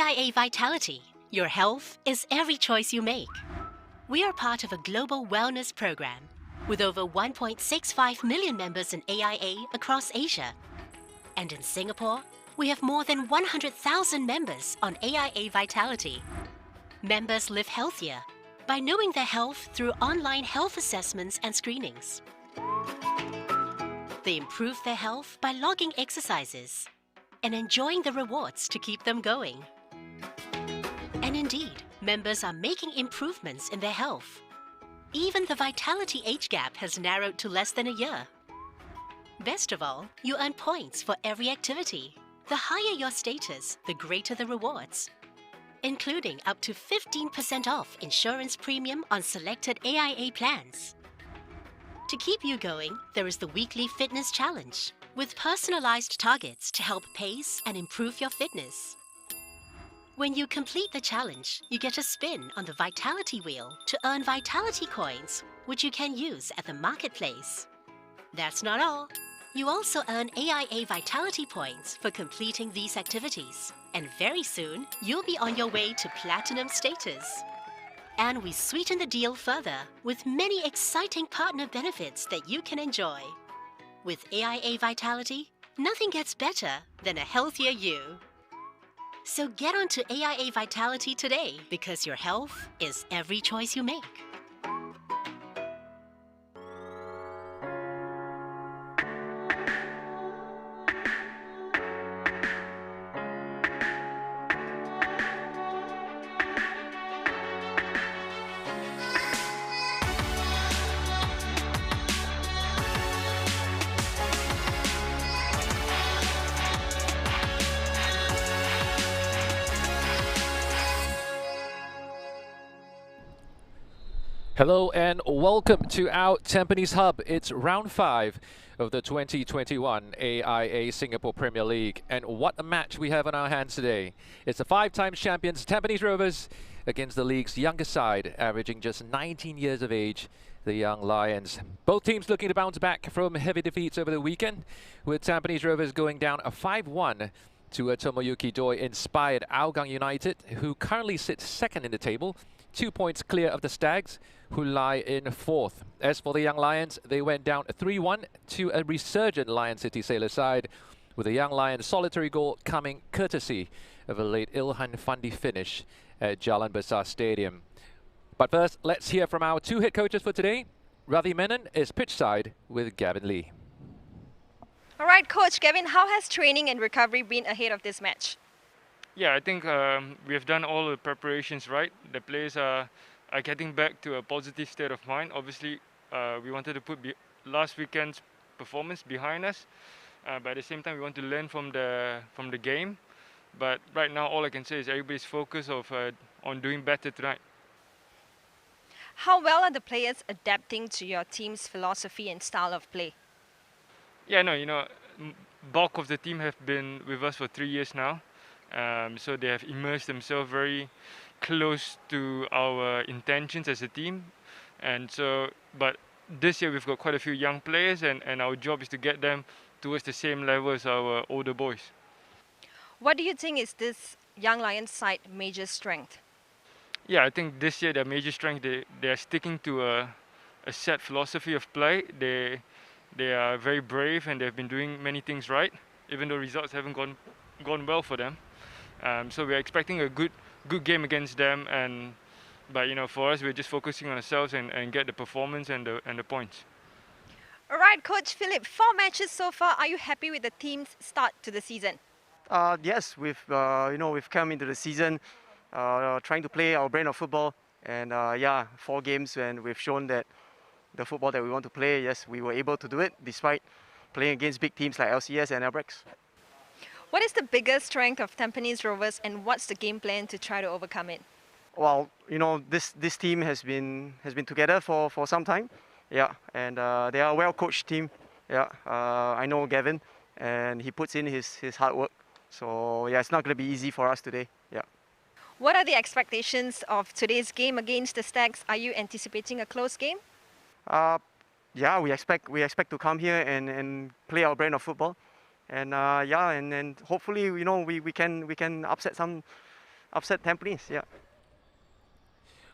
AIA Vitality. Your health is every choice you make. We are part of a global wellness program with over 1.65 million members in AIA across Asia. And in Singapore, we have more than 100,000 members on AIA Vitality. Members live healthier by knowing their health through online health assessments and screenings. They improve their health by logging exercises and enjoying the rewards to keep them going. And indeed, members are making improvements in their health. Even the vitality age gap has narrowed to less than a year. Best of all, you earn points for every activity. The higher your status, the greater the rewards, including up to 15% off insurance premium on selected AIA plans. To keep you going, there is the weekly fitness challenge with personalized targets to help pace and improve your fitness. When you complete the challenge, you get a spin on the Vitality wheel to earn Vitality coins, which you can use at the marketplace. That's not all. You also earn AIA Vitality points for completing these activities. And very soon, you'll be on your way to Platinum status. And we sweeten the deal further with many exciting partner benefits that you can enjoy. With AIA Vitality, nothing gets better than a healthier you. So get onto AIA Vitality today because your health is every choice you make. Hello and welcome to our Tampines Hub. It's round 5 of the 2021 AIA Singapore Premier League. And what a match we have on our hands today. It's the 5-time champions Tampines Rovers against the league's youngest side, averaging just 19 years of age, the Young Lions. Both teams looking to bounce back from heavy defeats over the weekend, with Tampines Rovers going down a 5-1 to a Tomoyuki Doi-inspired Hougang United, who currently sits second in the table, 2 points clear of the Stags, who lie in 4th. As for the Young Lions, they went down 3-1 to a resurgent Lion City Sailors side, with the Young Lions' solitary goal coming courtesy of a late Ilhan Fandi finish at Jalan Besar Stadium. But first, let's hear from our 2 head coaches for today. Ravi Menon is pitchside with Gavin Lee. All right, Coach Gavin, how has training and recovery been ahead of this match? Yeah, I think we have done all the preparations right. The players are getting back to a positive state of mind. Obviously, we wanted to put last weekend's performance behind us, but at the same time, we want to learn from the game. But right now, all I can say is everybody's focused on doing better tonight. How well are the players adapting to your team's philosophy and style of play? Yeah, no, bulk of the team have been with us for 3 years now. So they have immersed themselves very close to our intentions as a team. And so, but this year we've got quite a few young players, and our job is to get them towards the same level as our older boys. What do you think is this Young Lions side major strength? Yeah, I think this year their major strength, they are sticking to a set philosophy of play. They are very brave and they've been doing many things right, even though results haven't gone well for them. So we're expecting a good game against them, but for us we're just focusing on ourselves and get the performance and the points. All right, Coach Philip, 4 matches so far. Are you happy with the team's start to the season? Yes, we've come into the season trying to play our brand of football, and 4 games, and we've shown that the football that we want to play. Yes, we were able to do it despite playing against big teams like LCS and Albrechts. What is the biggest strength of Tampines Rovers, and what's the game plan to try to overcome it? Well, this team has been together for some time. Yeah, and they are a well-coached team. Yeah, I know Gavin, and he puts in his hard work. So yeah, it's not going to be easy for us today. Yeah. What are the expectations of today's game against the Stags? Are you anticipating a close game? Yeah, we expect to come here and play our brand of football. And and hopefully we can upset some upset Tampines. Yeah.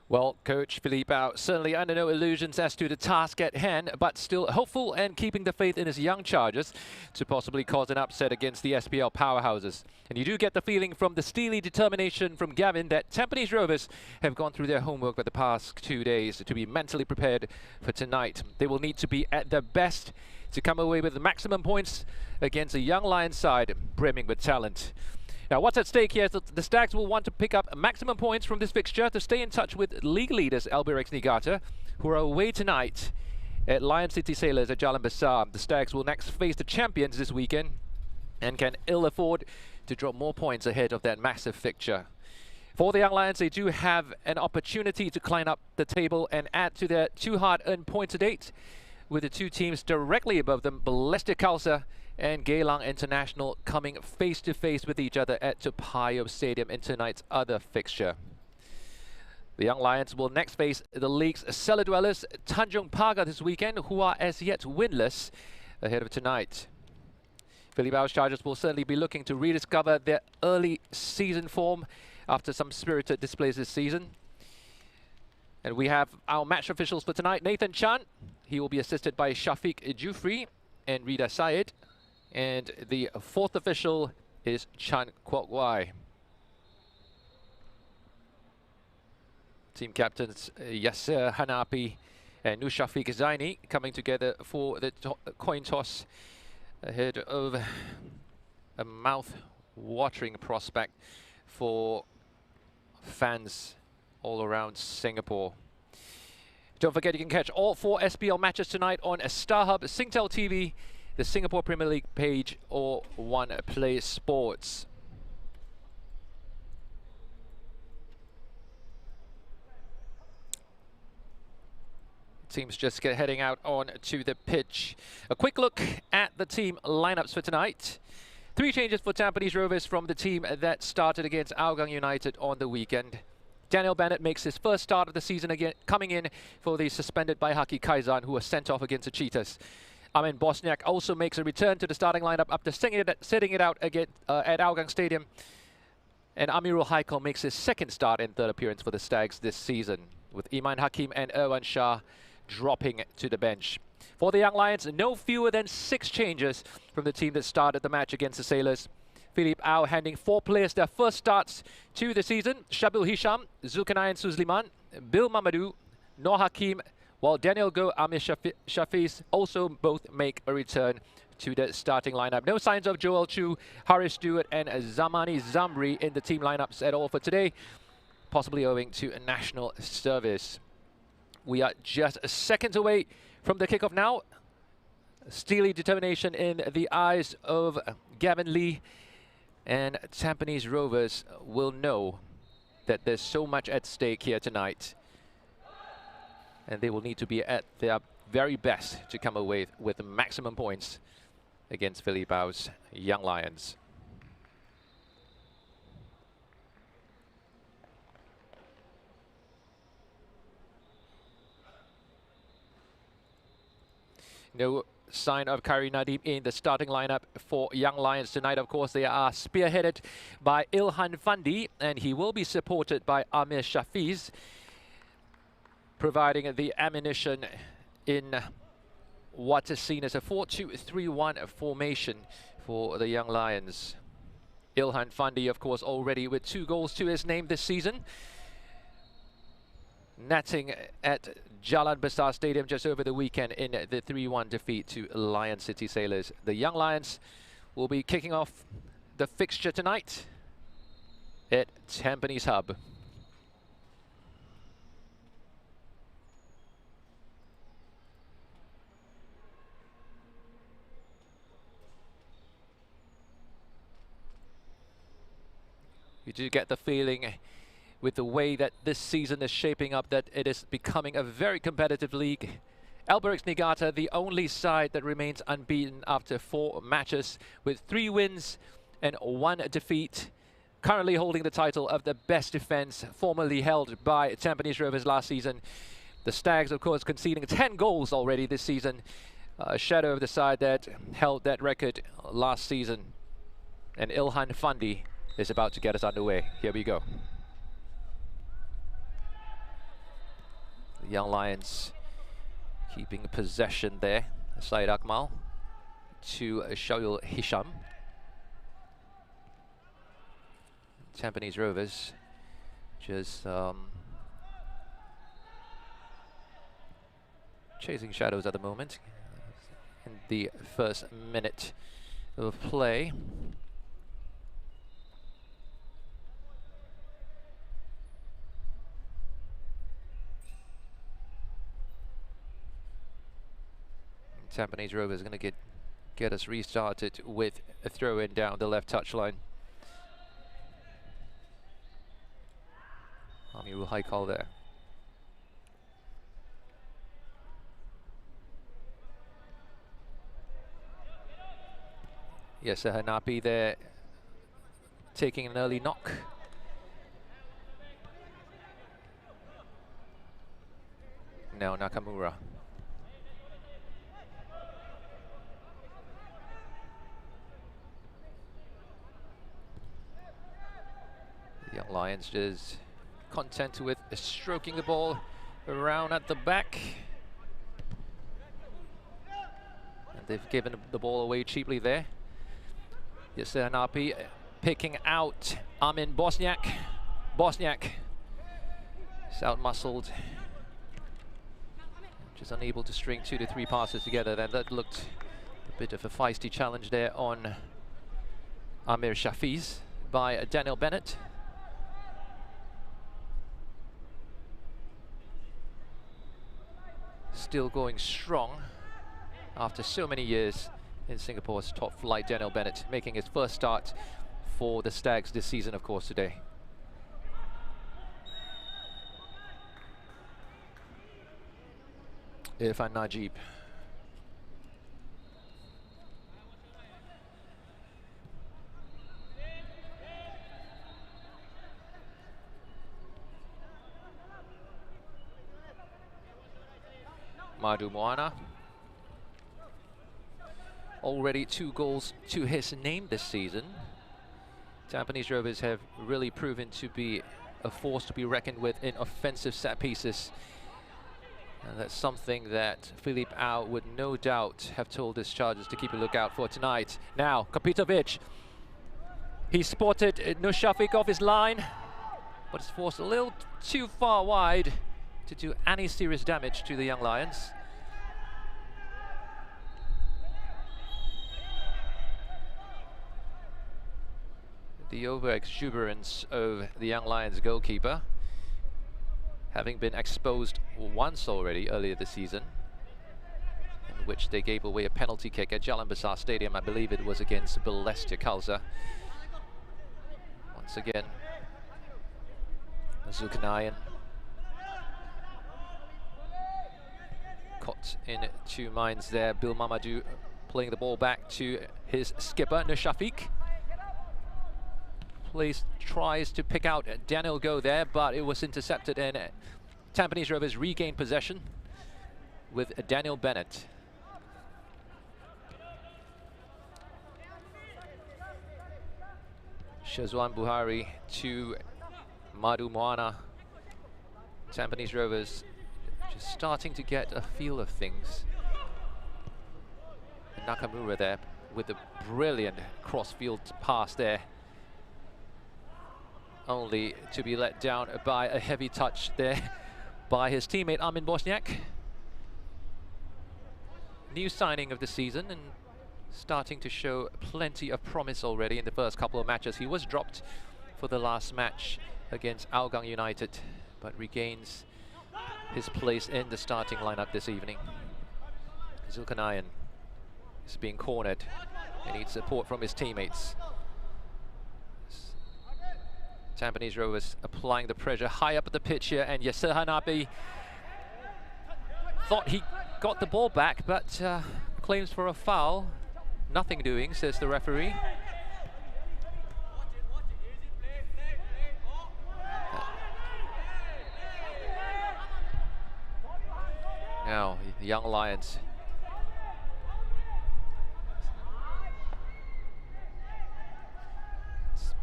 Well, Coach Philippe Au certainly under no illusions as to the task at hand, but still hopeful and keeping the faith in his young chargers to possibly cause an upset against the SPL powerhouses. And you do get the feeling from the steely determination from Gavin that Tampines Rovers have gone through their homework for the past 2 days to be mentally prepared for tonight. They will need to be at their best to come away with the maximum points against a Young Lions side brimming with talent. Now, what's at stake here is that the Stags will want to pick up maximum points from this fixture to stay in touch with league leaders Albirex Niigata, who are away tonight at Lion City Sailors at Jalan Besar. The Stags will next face the champions this weekend and can ill afford to drop more points ahead of that massive fixture. For the Young Lions, they do have an opportunity to climb up the table and add to their 2 hard-earned points to date, with the 2 teams directly above them, Balestier Khalsa and Geylang International, coming face-to-face with each other at Toa Payoh Stadium in tonight's other fixture. The Young Lions will next face the league's cellar dwellers, Tanjong Pagar, this weekend, who are as yet winless ahead of tonight. Philippe Au's Chargers will certainly be looking to rediscover their early season form after some spirited displays this season. And we have our match officials for tonight. Nathan Chan, he will be assisted by Shafiq Jufri and Rida Syed. And the 4th official is Chan Kwok Wai. Team captains Yasser Hanapi and Nushafiq Zaini coming together for the coin toss ahead of a mouth-watering prospect for fans all around Singapore. Don't forget, you can catch all 4 SPL matches tonight on StarHub, Singtel TV, the Singapore Premier League page, or One Play Sports. Teams just heading out on to the pitch. A quick look at the team lineups for tonight. 3 changes for Tampines Rovers from the team that started against Hougang United on the weekend. Daniel Bennett makes his first start of the season again, coming in for the suspended Baihaki Kaizan, who was sent off against the Cheetahs. Amin Bosniak also makes a return to the starting lineup after sitting it out again at Hougang Stadium. And Amirul Haikal makes his second start and 3rd appearance for the Stags this season, with Iman Hakim and Irwan Shah dropping to the bench. For the Young Lions, no fewer than 6 changes from the team that started the match against the Sailors. Philippe Au handing 4 players their first starts to the season. Shabil Hisham, Zulkarnain Suzliman, Bill Mamadou, Noor Hakim, while Daniel Goh, Amir Shafiz also both make a return to the starting lineup. No signs of Joel Chu, Haris Stewart and Zamani Zamri in the team lineups at all for today, possibly owing to a national service. We are just seconds away from the kickoff now. Steely determination in the eyes of Gavin Lee, and Tampines Rovers will know that there's so much at stake here tonight, and they will need to be at their very best to come away with the maximum points against Philippe Au's Young Lions. No sign of Khairin Nadim in the starting lineup for Young Lions tonight. Of course, they are spearheaded by Ilhan Fandi, and he will be supported by Amir Shafiz, providing the ammunition in what is seen as a 4-2-3-1 formation for the Young Lions. Ilhan Fandi, of course, already with 2 goals to his name this season, netting at Jalan Besar Stadium just over the weekend in the 3-1 defeat to Lion City Sailors. The Young Lions will be kicking off the fixture tonight at Tampines Hub. You do get the feeling, with the way that this season is shaping up, that it is becoming a very competitive league. Albirex Niigata, the only side that remains unbeaten after 4 matches, with 3 wins and 1 defeat, currently holding the title of the best defense, formerly held by Tampines Rovers last season. The Stags, of course, conceding 10 goals already this season, a shadow of the side that held that record last season. And Ilhan Fandi is about to get us underway. Here we go. The Young Lions keeping possession there. Syed Akmal to Shaul Hisham. Tampines Rovers just chasing shadows at the moment in the first minute of play. Tampines Rovers going to get us restarted with a throw in down the left touchline. Amirul high call there. Yes, Hanapi there taking an early knock. Now Nakamura. The Young Lions just content with stroking the ball around at the back. And they've given the ball away cheaply there. Yasser Hanapi picking out Amin Bosniak. Bosniak is out-muscled. Just unable to string 2 to 3 passes together. Then that looked a bit of a feisty challenge there on Amir Shafiz by Daniel Bennett. Still going strong after so many years in Singapore's top flight. Daniel Bennett making his first start for the Stags this season, of course, today. Irfan Najib. Madu Moana. Already 2 goals to his name this season. Tampines Rovers have really proven to be a force to be reckoned with in offensive set pieces. And that's something that Philippe Au would no doubt have told his charges to keep a lookout for tonight. Now, Kapitovic. He spotted Nushafik off his line, but it's forced a little too far wide to do any serious damage to the Young Lions. The over-exuberance of the Young Lions goalkeeper, having been exposed once already earlier this season, in which they gave away a penalty kick at Jalan Besar Stadium. I believe it was against Balestier, Khalsa. Once again, Zulkarnain caught in 2 minds there. Bil Mamadou playing the ball back to his skipper, Nushafik. Tries to pick out Daniel Go there, but it was intercepted, and Tampines Rovers regained possession with Daniel Bennett. Shazwan Buhari to Madu Moana. Tampines Rovers just starting to get a feel of things. And Nakamura there with a brilliant cross-field pass there, only to be let down by a heavy touch there by his teammate Amin Bosniak. New signing of the season and starting to show plenty of promise already in the first couple of matches. He was dropped for the last match against Hougang United, but regains his place in the starting lineup this evening. Zulkarnain is being cornered and needs support from his teammates. Tampines Rovers applying the pressure high up at the pitch here, and Yasser Hanapi thought he got the ball back, but claims for a foul. Nothing doing, says the referee. Now, the Young Lions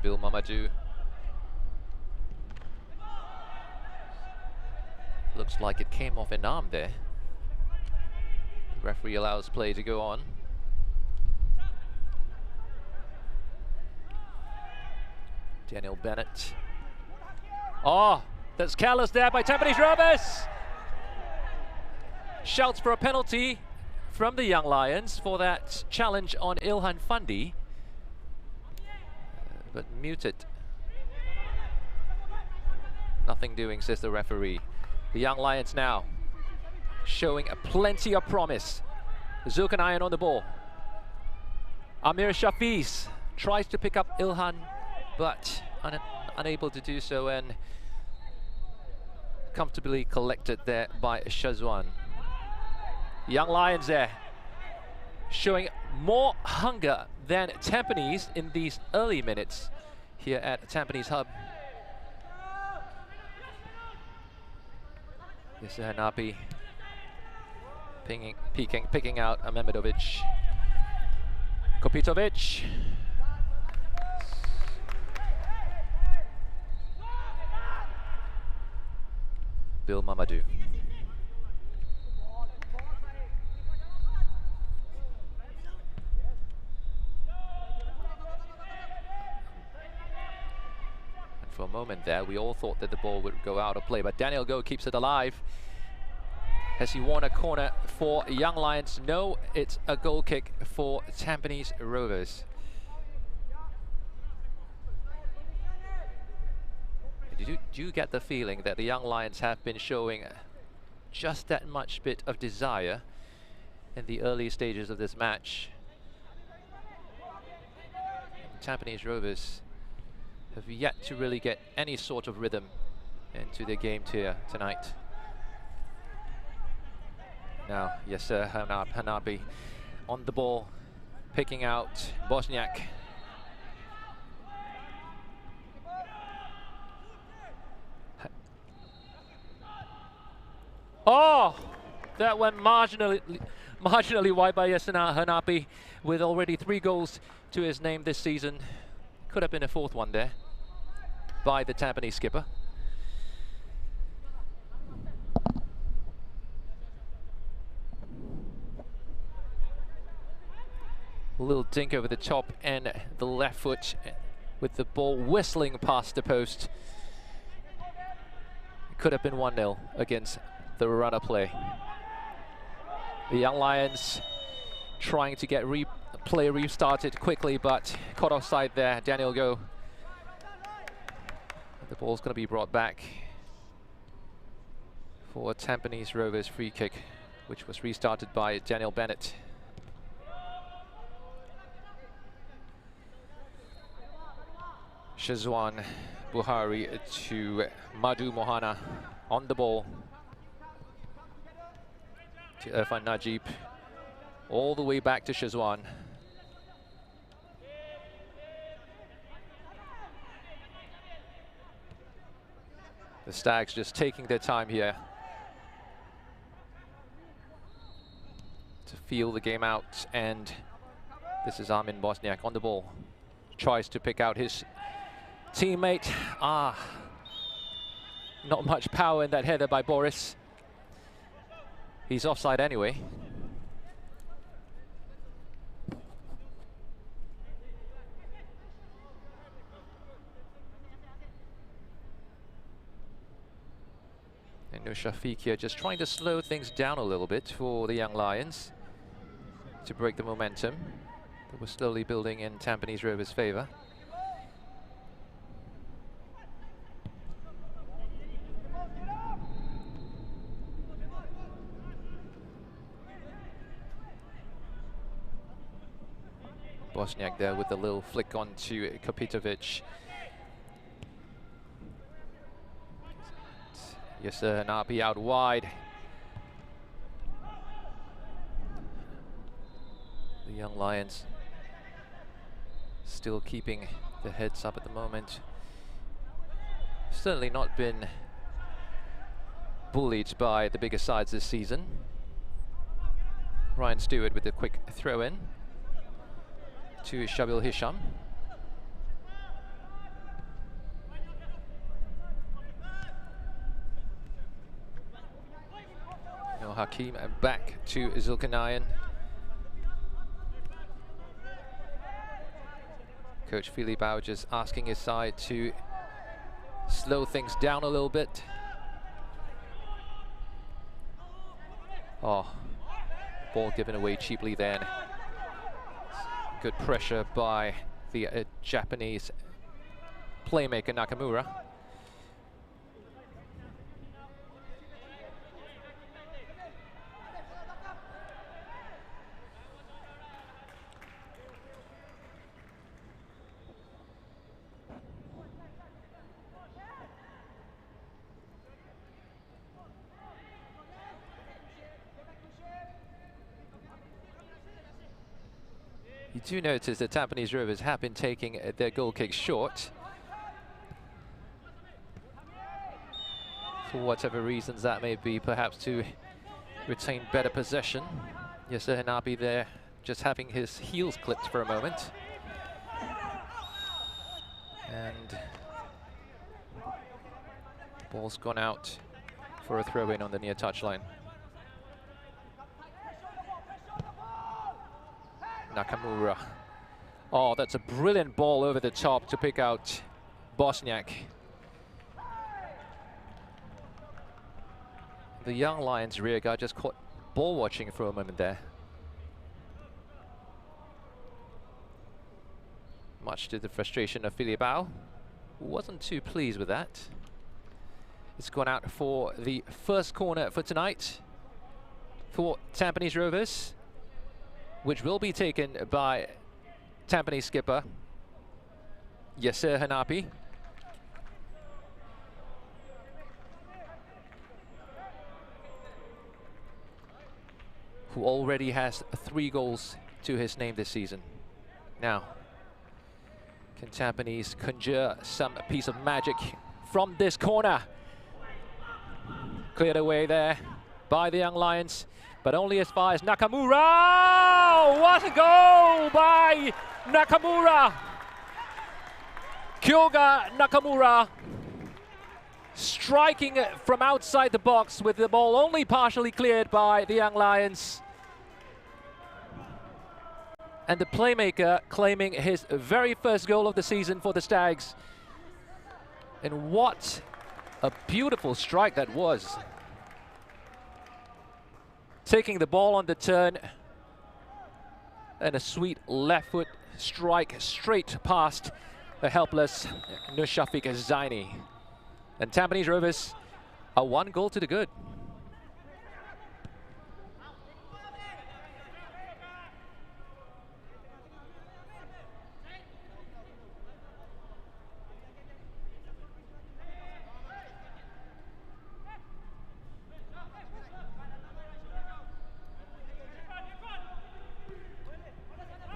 Bil Mamadou looks Looks like it came off an arm there. The referee allows play to go on. Daniel Bennett. Oh, that's careless there by Tampines Rovers. Shouts for a penalty from the Young Lions for that challenge on Ilhan Fandi, but muted. Nothing doing, says the referee. The Young Lions now showing plenty of promise. Zulkarnain on the ball. Amir Shafiz tries to pick up Ilhan, but unable to do so, and comfortably collected there by Shazwan. Young Lions there showing more hunger than Tampines in these early minutes here at Tampines Hub. This is Hanapi picking out Mehmedovic. Kopitovic. Bill Mamadou. For a moment there, we all thought that the ball would go out of play, but Daniel Goh keeps it alive. Has he won a corner for Young Lions? No, it's a goal kick for Tampines Rovers. Do you get the feeling that the Young Lions have been showing just that much bit of desire in the early stages of this match? Tampines Rovers have yet to really get any sort of rhythm into their game tonight. Now, yes sir, Hanapi on the ball, picking out Bosniak. Oh, that went marginally wide by Yasina Hanapi, with already 3 goals to his name this season. Could have been a 4th one there by the Tampines skipper. A little dink over the top and the left foot, with the ball whistling past the post. Could have been 1-0 against the runner play. The Young Lions trying to get play restarted quickly, but caught offside there. Daniel Goh. The ball's going to be brought back for a Tampines Rovers free kick, which was restarted by Daniel Bennett. Shazwan Buhari to Madhu Mohana on the ball. To Irfan Najib. All the way back to Shazwan. The Stags just taking their time here to feel the game out, and this is Armin Bosniak on the ball. Tries to pick out his teammate. Not much power in that header by Boris. He's offside anyway. And Shafiq here just trying to slow things down a little bit for the Young Lions to break the momentum that was slowly building in Tampines Rovers' favour. Bosniak there with the little flick on to Kopitovic. Yes, Nabi out wide. The Young Lions still keeping their heads up at the moment. Certainly not been bullied by the bigger sides this season. Ryan Stewart with a quick throw in to Shabil Hisham. Hakim and back to Zulkarnain. Coach Filipao just asking his side to slow things down a little bit. Oh, ball given away cheaply then. Good pressure by the Japanese playmaker Nakamura. You do notice that Tampines Rovers have been taking their goal kicks short. For whatever reasons that may be, perhaps to retain better possession. Yasser Hanapi there just having his heels clipped for a moment. And ball's gone out for a throw-in on the near touchline. Nakamura. Oh, that's a brilliant ball over the top to pick out Bosniak. The Young Lions rear guard just caught ball watching for a moment there. Much to the frustration of Filipao, who wasn't too pleased with that. It's gone out for the first corner for tonight for Tampines Rovers, which will be taken by Tampines skipper Yasser Hanapi. Who already has 3 goals to his name this season. Now, can Tampines conjure some piece of magic from this corner? Cleared away there by the Young Lions, but only as far as Nakamura. What a goal by Nakamura! Kyoga Nakamura striking from outside the box with the ball only partially cleared by the Young Lions. And the playmaker claiming his very first goal of the season for the Stags. And what a beautiful strike that was. Taking the ball on the turn and a sweet left foot strike straight past the helpless Nushafiq Zaini. And Tampines Rovers are 1 goal to the good.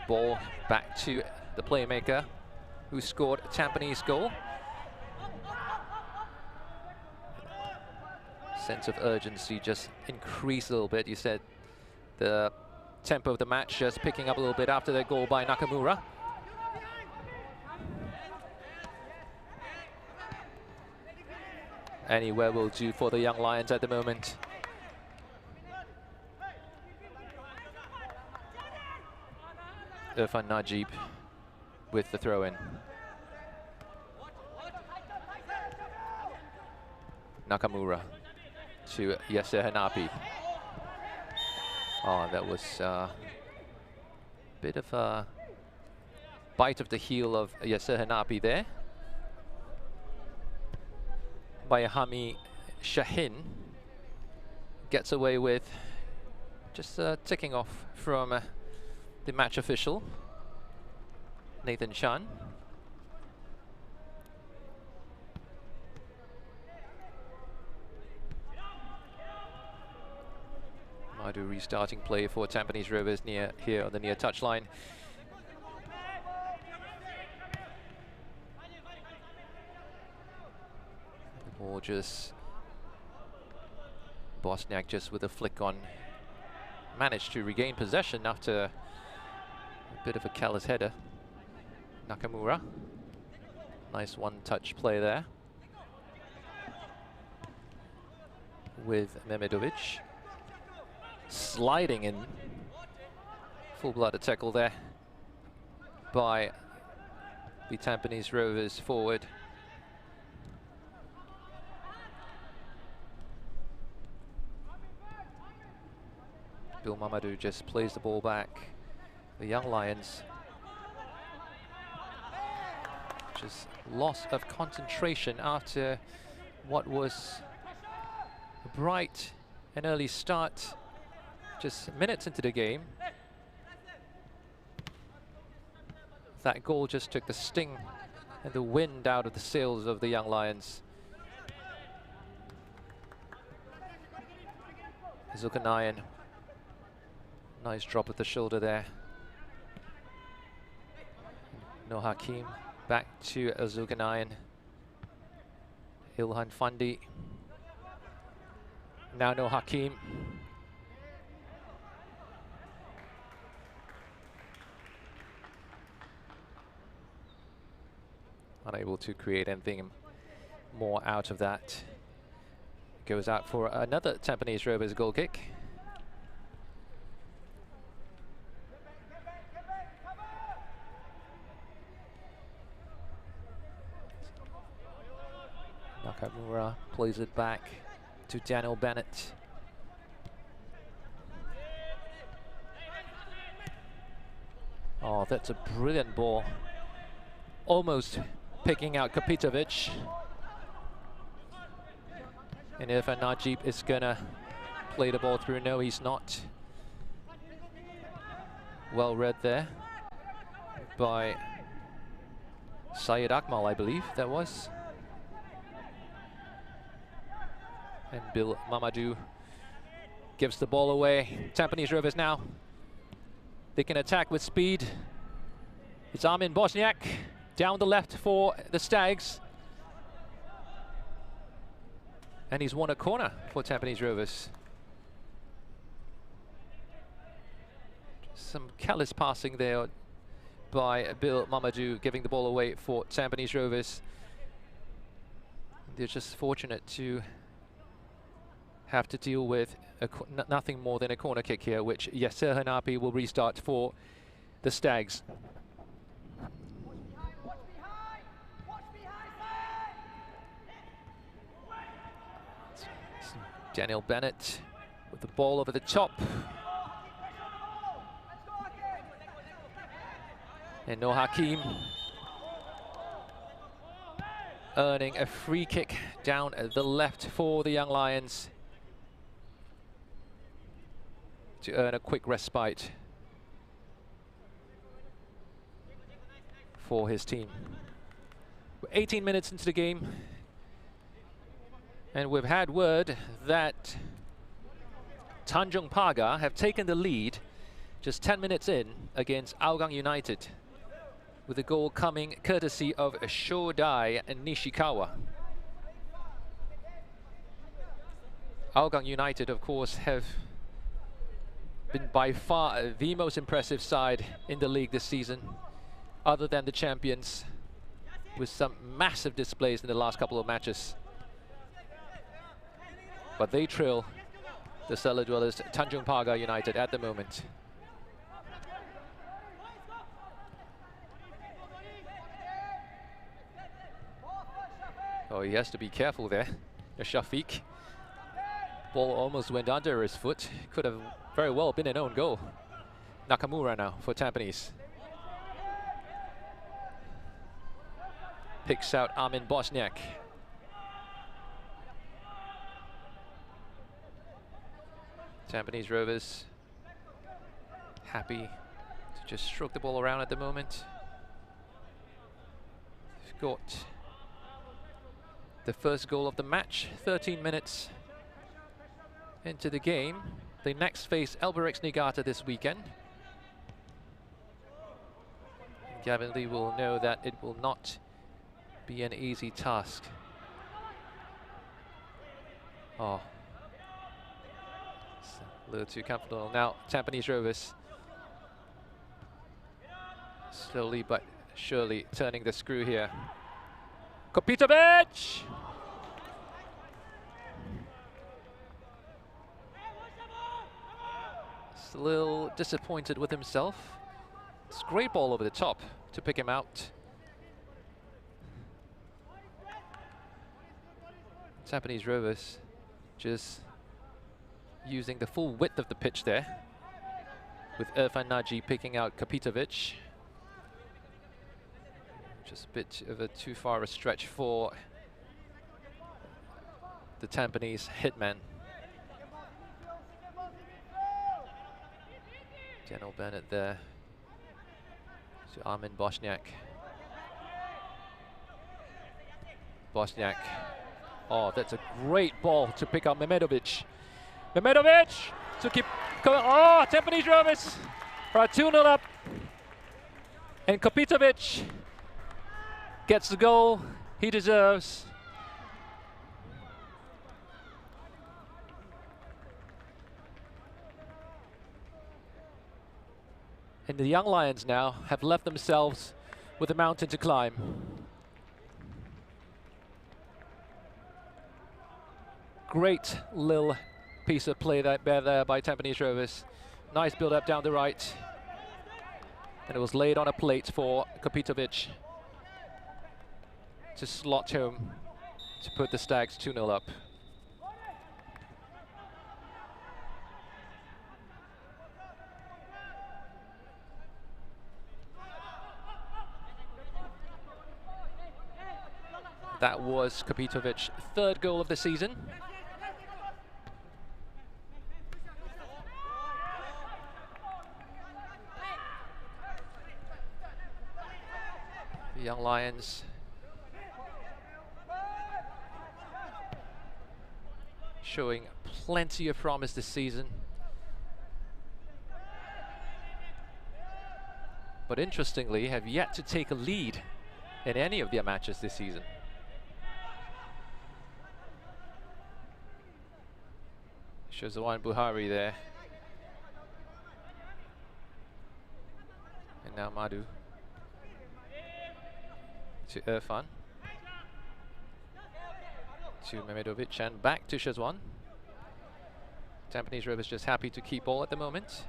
Ball back to the playmaker who scored a Tampines goal. Sense of urgency just increased a little bit. You said the tempo of the match just picking up a little bit after that goal by Nakamura. Anywhere will do for the Young Lions at the moment. Irfan Najib with the throw-in. Nakamura to Yasser Hanapi. Oh, that was a bit of a bite of the heel of Yasser Hanapi there. Bayahami Shahin gets away with just ticking off from the match official, Nathan Chan. Madu restarting play for Tampines Rovers near here on the near touchline. The ball just Bosniak just with a flick on, managed to regain possession after a bit of a careless header. Nakamura, nice one-touch play there with Mehmedovic. sliding in. Full-blooded tackle there by the Tampines Rovers forward. Bill Mamadou just plays the ball back. The Young Lions just loss of concentration after what was a bright and early start just minutes into the game. That goal just took the sting and the wind out of the sails of the Young Lions. Zulkarnain, nice drop of the shoulder there. No Hakim, back to Zulkarnain. Ilhan Fandi. Now no Hakim. Unable to create anything more out of that. Goes out for another Tampines Rovers goal kick. Nakamura plays it back to Daniel Bennett. Oh, that's a brilliant ball. Almost picking out Kapitovic. And if Najib is gonna play the ball through, no, he's not. Well read there by Syed Akmal, I believe that was. And Bill Mamadou gives the ball away. Tampines Rovers now. They can attack with speed. It's Armin Bosniak down the left for the Stags. And he's won a corner for Tampines Rovers. Some careless passing there by Bill Mamadou, giving the ball away for Tampines Rovers. They're just fortunate to have to deal with nothing more than a corner kick here, which Yasser Hanapi will restart for the Stags. Daniel Bennett with the ball over the top. And No Hakim earning a free kick down the left for the Young Lions to earn a quick respite for his team. We're 18 minutes into the game, and we've had word that Tanjung Pagar have taken the lead just 10 minutes in against Hougang United, with the goal coming courtesy of Shodai Nishikawa. Hougang United, of course, have been by far the most impressive side in the league this season, other than the champions, with some massive displays in the last couple of matches. But they trail the cellar dwellers Tanjung Pagar United at the moment. Oh, he has to be careful there. Shafiq. Ball almost went under his foot. Could have very well been an own goal. Nakamura now for Tampines. Picks out Armin Bosniak. Tampines Rovers happy to just stroke the ball around at the moment. They've got the first goal of the match, 13 minutes into the game. They next face Albirex Niigata this weekend. Gavin Lee will know that it will not be an easy task. Oh, it's a little too comfortable. Now Tampines Rovers slowly but surely turning the screw here. Kopitovic! Just a little disappointed with himself. It's a great ball over the top to pick him out. Tampines Rovers just using the full width of the pitch there, with Irfan Naji picking out Kapitovic. Just a bit of a too far a stretch for the Tampines hitman. Daniel Bennett there to Armin Bosniak. Bosniak. Oh, that's a great ball to pick up Mehmedovic. Mehmedovic to keep going. Oh, Tampines Rovers are 2-0 up. And Kapitovic gets the goal he deserves. And the Young Lions now have left themselves with a mountain to climb. Great little piece of play there by Tampines Rovers. Nice build up down the right. And it was laid on a plate for Kapitovic to slot home to put the Stags 2-0 up. That was Kapitovic's third goal of the season. The Young Lions showing plenty of promise this season. But interestingly, have yet to take a lead in any of their matches this season. Shazwan Buhari there. And now Madhu to Irfan. To Mehmedovic and back to Shazwan. Tampines Rovers just happy to keep ball at the moment.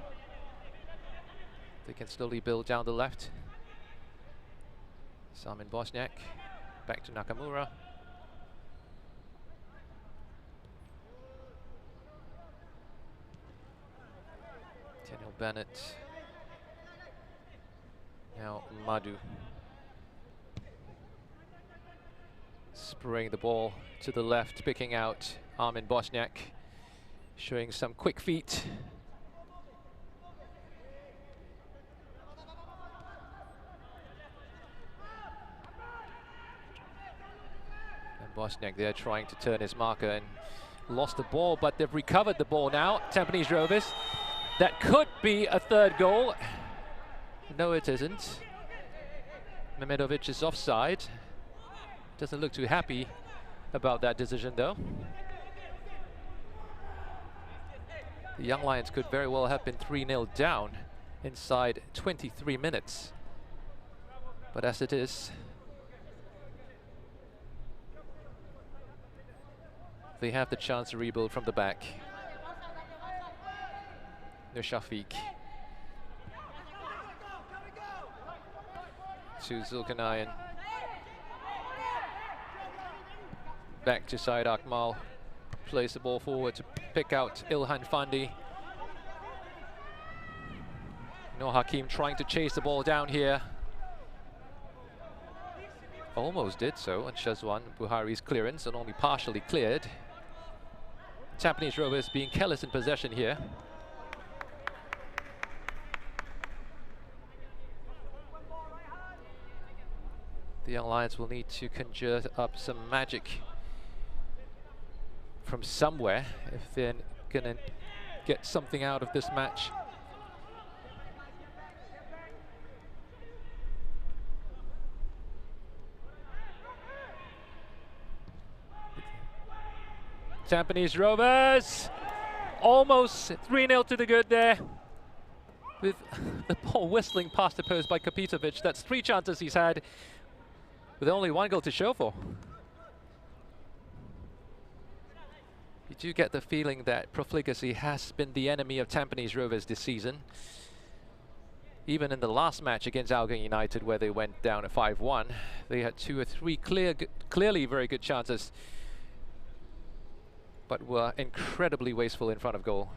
They can slowly build down the left. Salman Bosniak. Back to Nakamura. Daniel Bennett. Now Madhu. Spraying the ball to the left, picking out Armin Bosniak. Showing some quick feet. And Bosniak there trying to turn his marker and lost the ball, but they've recovered the ball now. Tampines Rovers. That could be a third goal. No, it isn't. Mehmedovic is offside. Doesn't look too happy about that decision, though. The Young Lions could very well have been 3-0 down inside 23 minutes. But as it is, they have the chance to rebuild from the back. No Shafiq. To Zulkarnayan. Back to Syed Akmal. Plays the ball forward to pick out Ilhan Fandi. No Hakim trying to chase the ball down here. Almost did so on Shazwan Buhari's clearance and only partially cleared. Tampines Rovers being careless in possession here. The Young Lions will need to conjure up some magic from somewhere if they're gonna get something out of this match. Tampines Rovers almost 3-0 to the good there, with the ball whistling past the post by Kapitovic. That's 3 chances he's had, with only 1 goal to show for. do get the feeling that profligacy has been the enemy of Tampines Rovers this season. Even in the last match against Algan United, where they went down at 5-1, they had 2 or 3 clearly very good chances, but were incredibly wasteful in front of goal.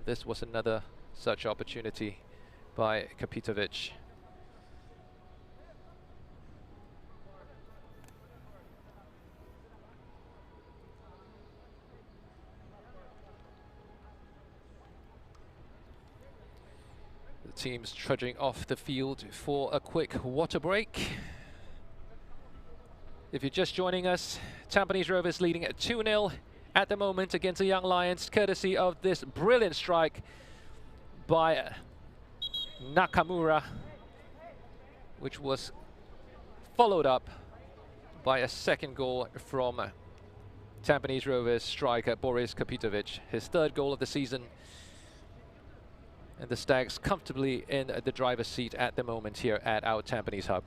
This was another such opportunity by Kapitovic. The team's trudging off the field for a quick water break. If you're just joining us, Tampines Rovers leading at 2-0 at the moment against the Young Lions, courtesy of this brilliant strike by Nakamura, which was followed up by a second goal from Tampines Rovers striker Boris Kapitovic, his 3rd goal of the season. And the Stags comfortably in the driver's seat at the moment here at our Tampines hub.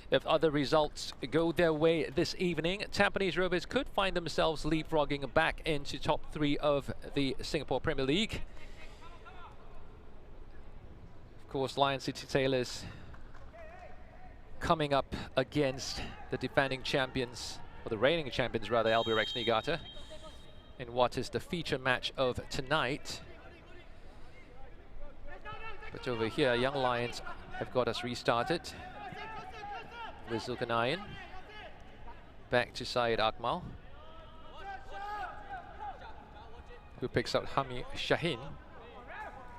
If other results go their way this evening, Tampines Rovers could find themselves leapfrogging back into top 3 of the Singapore Premier League. Of course, Lion City Sailors coming up against the defending champions, or the reigning champions rather, Albirex Niigata, in what is the feature match of tonight. But over here, Young Lions have got us restarted with Zulkarnain. Back to Syed Akmal, who picks out Hami Shaheen.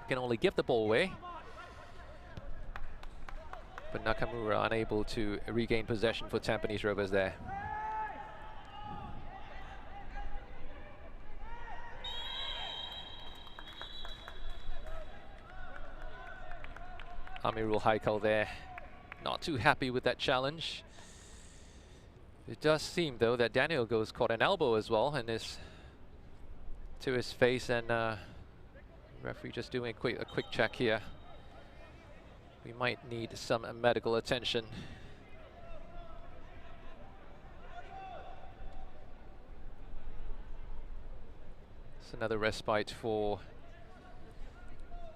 Can only give the ball away, but Nakamura unable to regain possession for Tampines Rovers there. Amirul Haikal there, not too happy with that challenge. It does seem though that Daniel Go's caught an elbow as well and is to his face, and referee just doing a quick check here. We might need some medical attention. It's another respite for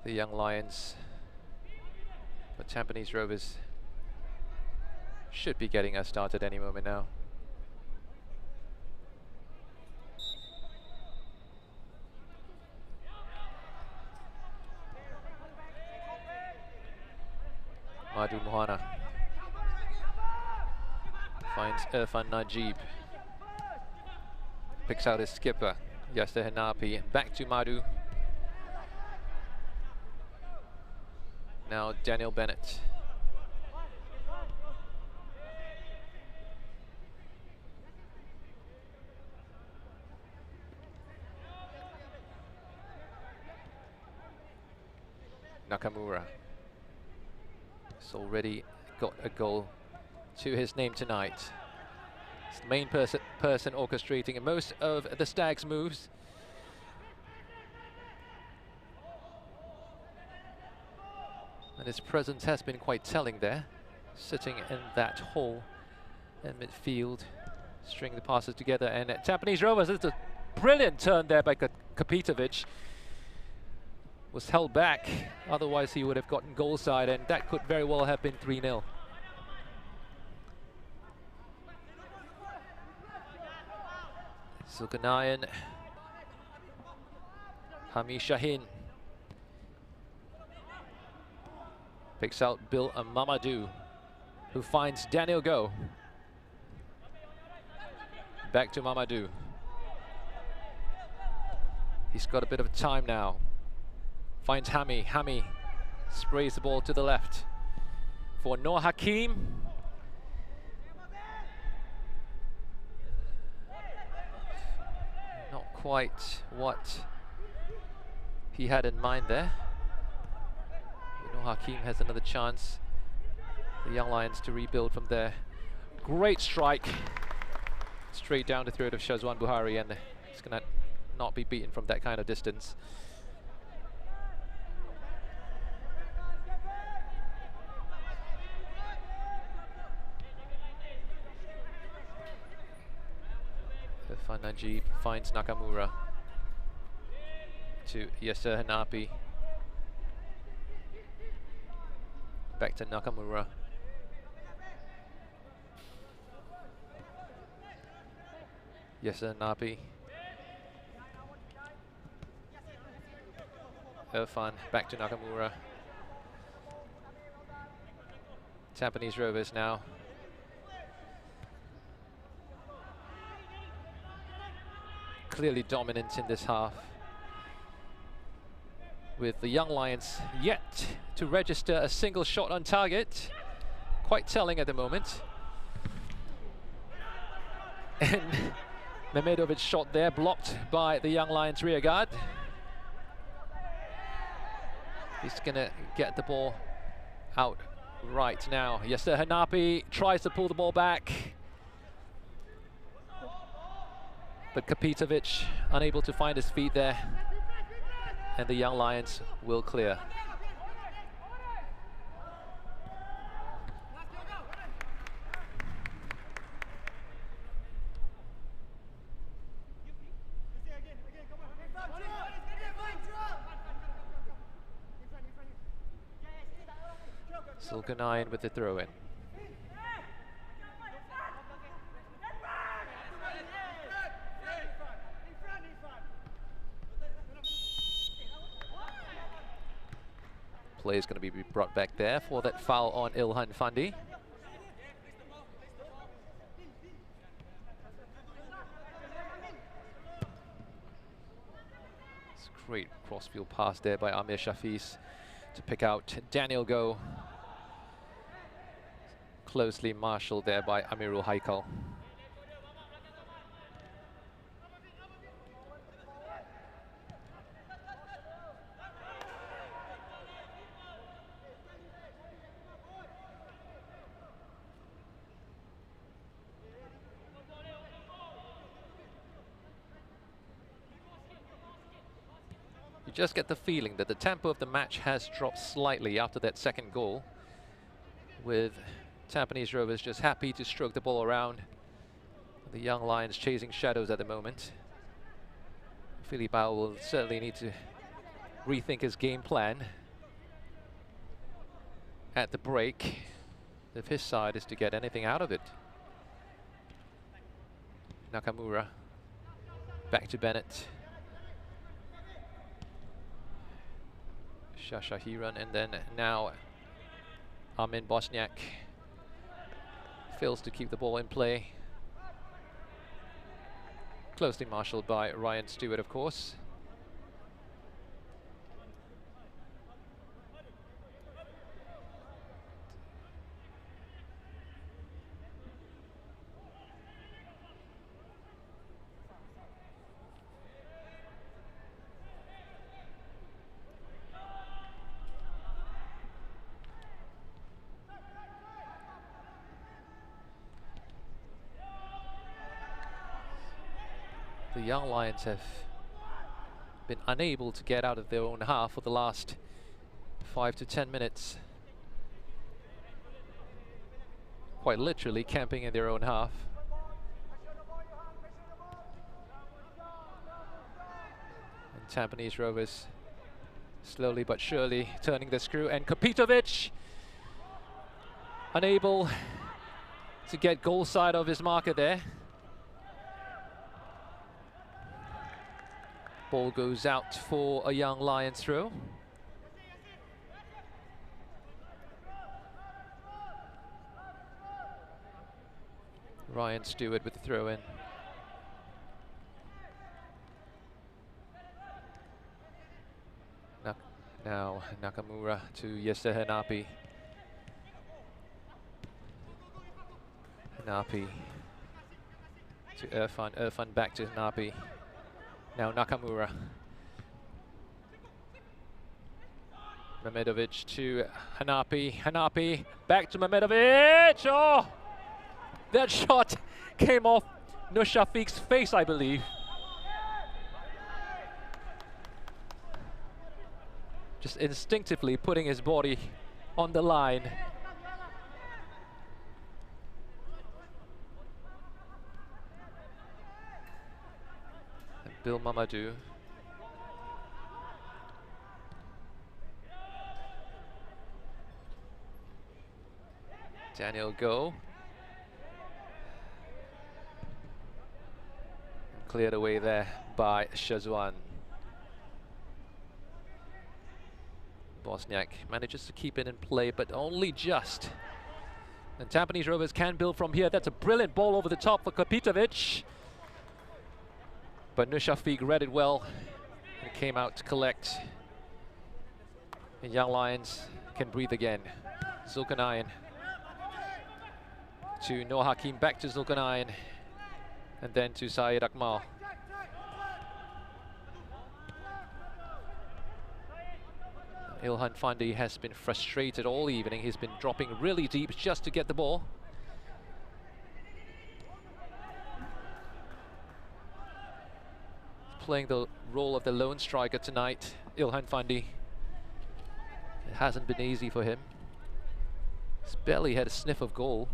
the Young Lions, but Tampines Rovers should be getting us started any moment now. Madu Mohana finds Irfan Najib, picks out his skipper Yasser Hanapi, back to Madu. Now Daniel Bennett. Nakamura has already got a goal to his name tonight. It's the main person orchestrating most of the Stags' moves. And his presence has been quite telling there, sitting in that hole in midfield, string the passes together. And Tampines Rovers, it's a brilliant turn there by Kapitovic. Was held back, otherwise he would have gotten goal side, and that could very well have been 3-0. Zulkarnain, Hami Shaheen picks out Bill Mamadou, who finds Daniel Go. Back to Mamadou. He's got a bit of time now. Finds Hami. Hami sprays the ball to the left for Noor Hakim. Not quite what he had in mind there. Noor Hakim has another chance. The Young Lions to rebuild from there. Great strike. Straight down the throat of Shazwan Buhari, and it's going to not be beaten from that kind of distance. Irfan Najib finds Nakamura to Yasser Hanapi. Back to Nakamura. Yasser Hanapi. Irfan back to Nakamura. Tampines Rovers now. Clearly dominant in this half, with the Young Lions yet to register a single shot on target. Quite telling at the moment. And Mehmedovic's shot there blocked by the Young Lions rear guard. He's gonna get the ball out right now. Yasser Hanapi tries to pull the ball back, but Kapitovic unable to find his feet there, and the Young Lions will clear. Zulkarnain with the throw-in. Play is going to be brought back there for that foul on Ilhan Fandi. It's a great crossfield pass there by Amir Shafiz to pick out Daniel Go. Closely marshaled there by Amirul Haikal. You just get the feeling that the tempo of the match has dropped slightly after that second goal, with Tampines Rovers just happy to stroke the ball around. The Young Lions chasing shadows at the moment. Philippe Bao will certainly need to rethink his game plan at the break if his side is to get anything out of it. Nakamura back to Bennett. Shasha Hiran, and then now Armin Bosniak fails to keep the ball in play. Closely marshaled by Ryan Stewart, of course. The Young Lions have been unable to get out of their own half for the last 5 to 10 minutes. Quite literally camping in their own half. And Tampines Rovers slowly but surely turning the screw, and Kapitovic unable to get goal side of his marker there. Ball goes out for a Young Lions throw. Ryan Stewart with the throw in. Now Nakamura to Yasser Hanapi. Hanapi to Irfan. Irfan back to Hanapi. Now Nakamura. Mehmedovic to Hanapi. Hanapi back to Mehmedovic. Oh! That shot came off Nur Shafiq's face, I believe. Just instinctively putting his body on the line. Bill Mamadou. Daniel Go. Cleared away there by Shazwan. Bosniak manages to keep it in play, but only just. And Tampines Rovers can build from here. That's a brilliant ball over the top for Kapitovic. But Nushafiq read it well and came out to collect. And Young Lions can breathe again. Zulkarnain to Noor Hakim, back to Zulkarnain, and then to Syed Akmal. Ilhan Fandi has been frustrated all evening. He's been dropping really deep just to get the ball. Playing the role of the lone striker tonight, Ilhan Fandi. It hasn't been easy for him. He's barely had a sniff of goal.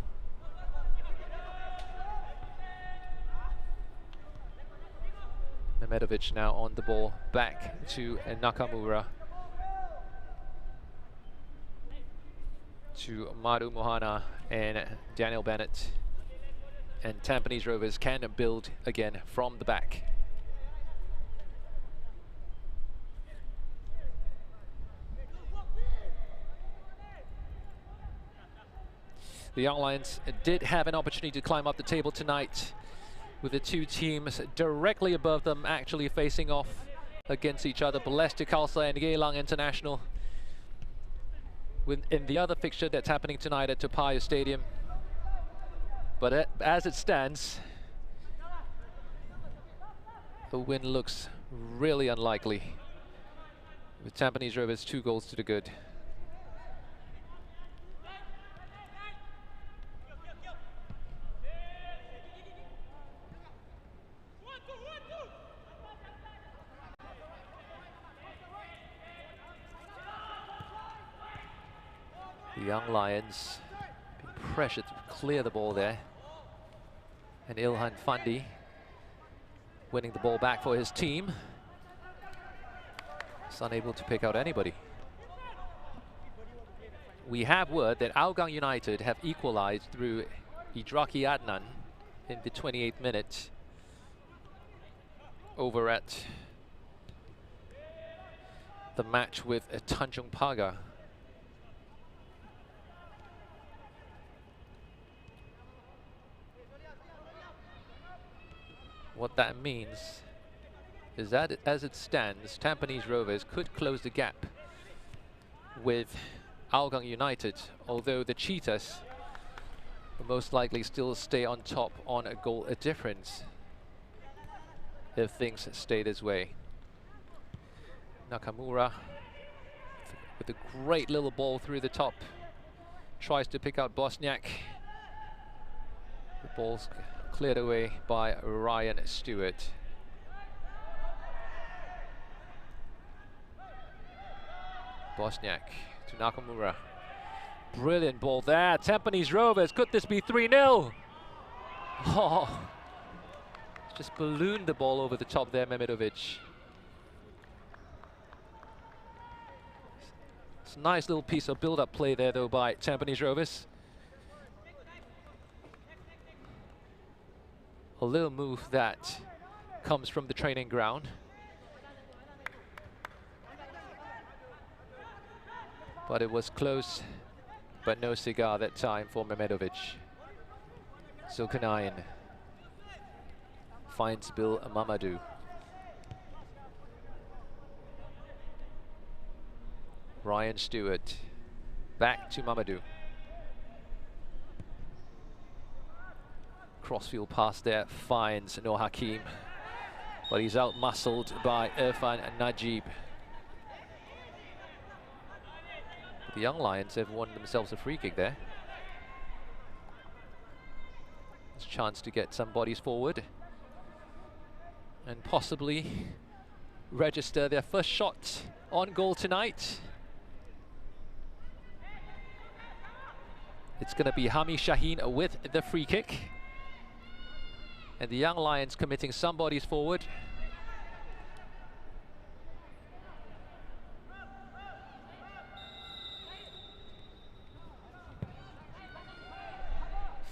Mehmedovic now on the ball, back to Nakamura. To Madu Mohana and Daniel Bennett. And Tampines Rovers can build again from the back. The Young Lions did have an opportunity to climb up the table tonight, with the two teams directly above them actually facing off against each other. Balestier, Khalsa and Geylang International. In the other fixture that's happening tonight at Toa Payoh Stadium. But as it stands, the win looks really unlikely, with Tampines Rovers 2 goals to the good. The Young Lions being pressured to clear the ball there. And Ilhan Fandi winning the ball back for his team. He's unable to pick out anybody. We have word that Hougang United have equalized through Idraki Adnan in the 28th minute over at the match with Tanjung Pagar. What that means is that as it stands, Tampines Rovers could close the gap with Hougang United, although the Cheetahs will most likely still stay on top on a goal difference if things stay this way. Nakamura with a great little ball through the top, tries to pick out Bosniak. The ball's cleared away by Ryan Stewart. Bosniak to Nakamura. Brilliant ball there. Tampines Rovers, could this be 3-0? Oh, just ballooned the ball over the top there, Mehmedovic. It's a nice little piece of build-up play there though by Tampines Rovers. A little move that comes from the training ground. But it was close, but no cigar that time for Mehmedovic. Zulkarnain finds Bill Mamadou. Ryan Stewart back to Mamadou. Crossfield pass there, finds Noor Hakim, but he's out-muscled by Irfan Najib. The Young Lions have won themselves a free kick there. There's a chance to get some bodies forward and possibly register their first shot on goal tonight. It's going to be Hami Shaheen with the free kick. And the Young Lions committing some bodies forward.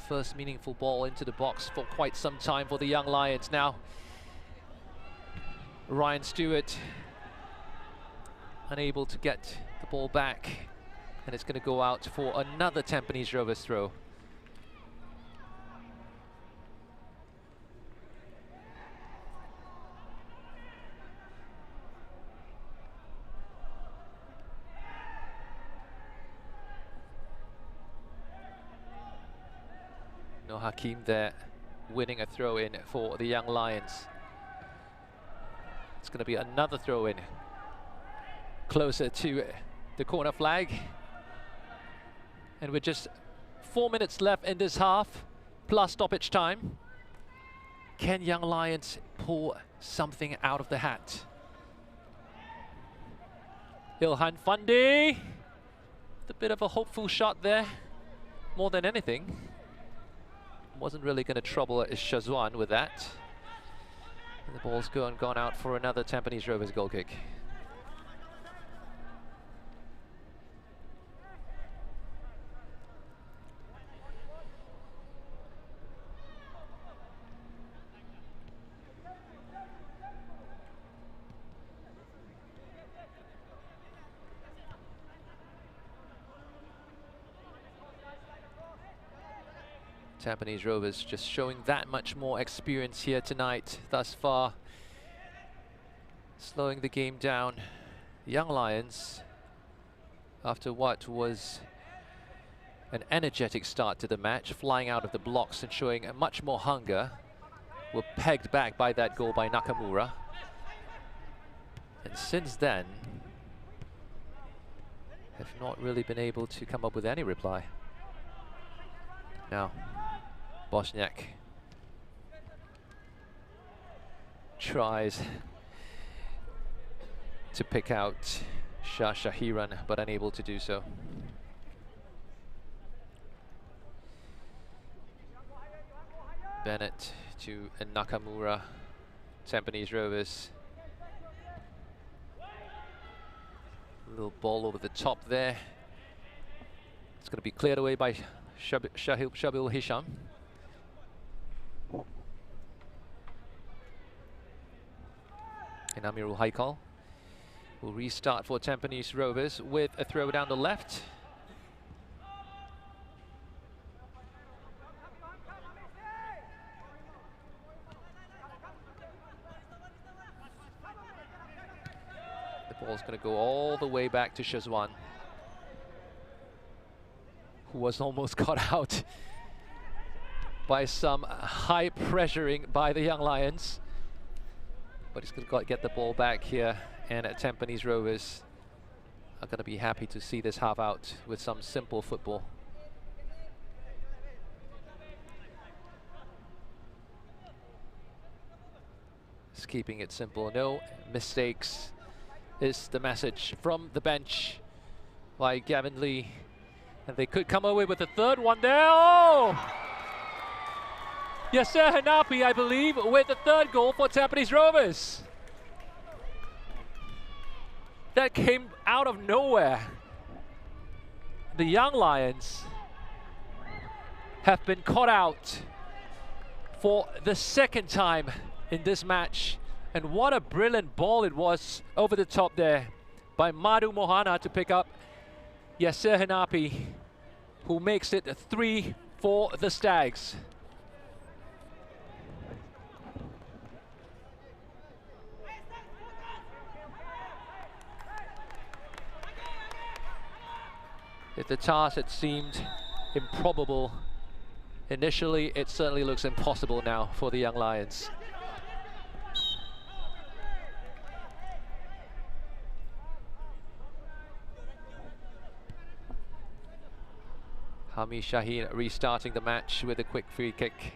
first meaningful ball into the box for quite some time for the Young Lions. Now, Ryan Stewart unable to get the ball back, and it's going to go out for another Tampines Rovers throw. No Hakim there, winning a throw-in for the Young Lions. It's going to be another throw-in closer to the corner flag. And with just 4 minutes left in this half, plus stoppage time, can Young Lions pull something out of the hat? Ilhan Fandi, a bit of a hopeful shot there, more than anything. Wasn't really going to trouble Shazwan with that. And the ball's gone out for another Tampines Rovers goal kick. Tampines Rovers just showing that much more experience here tonight thus far. Slowing the game down. Young Lions, after what was an energetic start to the match, flying out of the blocks and showing a much more hunger, were pegged back by that goal by Nakamura. And since then, have not really been able to come up with any reply. Now, Bosniak tries to pick out Shah Shahiran, but unable to do so. Bennett to Nakamura, Tampines Rovers. Little ball over the top there. It's going to be cleared away by Shabil Hisham. And Amirul Haikal will restart for Tampines Rovers with a throw down the left. The ball's going to go all the way back to Shazwan, who was almost caught out by some high pressuring by the Young Lions. But he's going to get the ball back here, and Tampines Rovers are going to be happy to see this half out with some simple football. Just keeping it simple, no mistakes is the message from the bench by Gavin Lee. And they could come away with a third one there. Oh! Yasser Hanapi, I believe, with the third goal for Tampines Rovers. That came out of nowhere. The Young Lions have been caught out for the second time in this match. And what a brilliant ball it was over the top there by Madhu Mohana to pick up Yasser Hanapi, who makes it 3 for the Stags. If the task had seemed improbable initially, it certainly looks impossible now for the Young Lions. Hami Shaheen restarting the match with a quick free kick.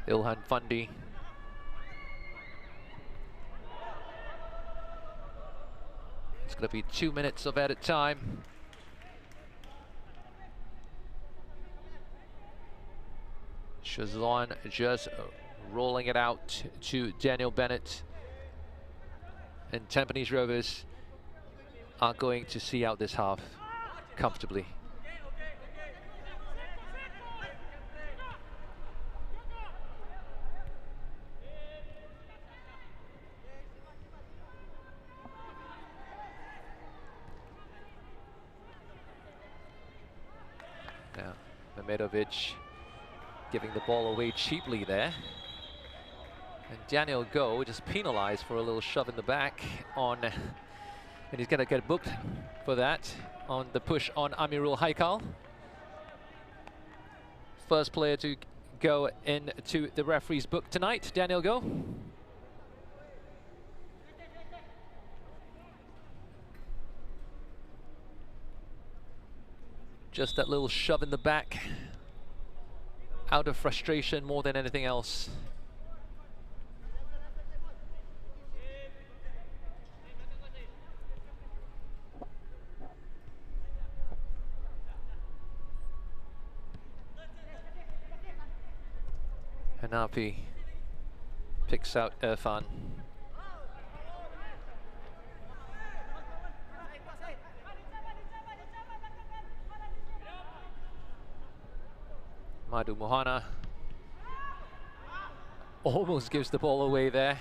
Ilhan Fandi. It's going to be 2 minutes of added time. Shazwan just rolling it out to Daniel Bennett. And Tampines Rovers are going to see out this half. comfortably. Now, Mehmedovic giving the ball away cheaply there. And Daniel Go just penalized for a little shove in the back on, and he's going to get booked for that on the push on Amirul Haikal. First player to go into the referee's book tonight, Daniel Go. Just that little shove in the back, out of frustration more than anything else. Hanapi picks out Irfan. Madu Mohana almost gives the ball away there.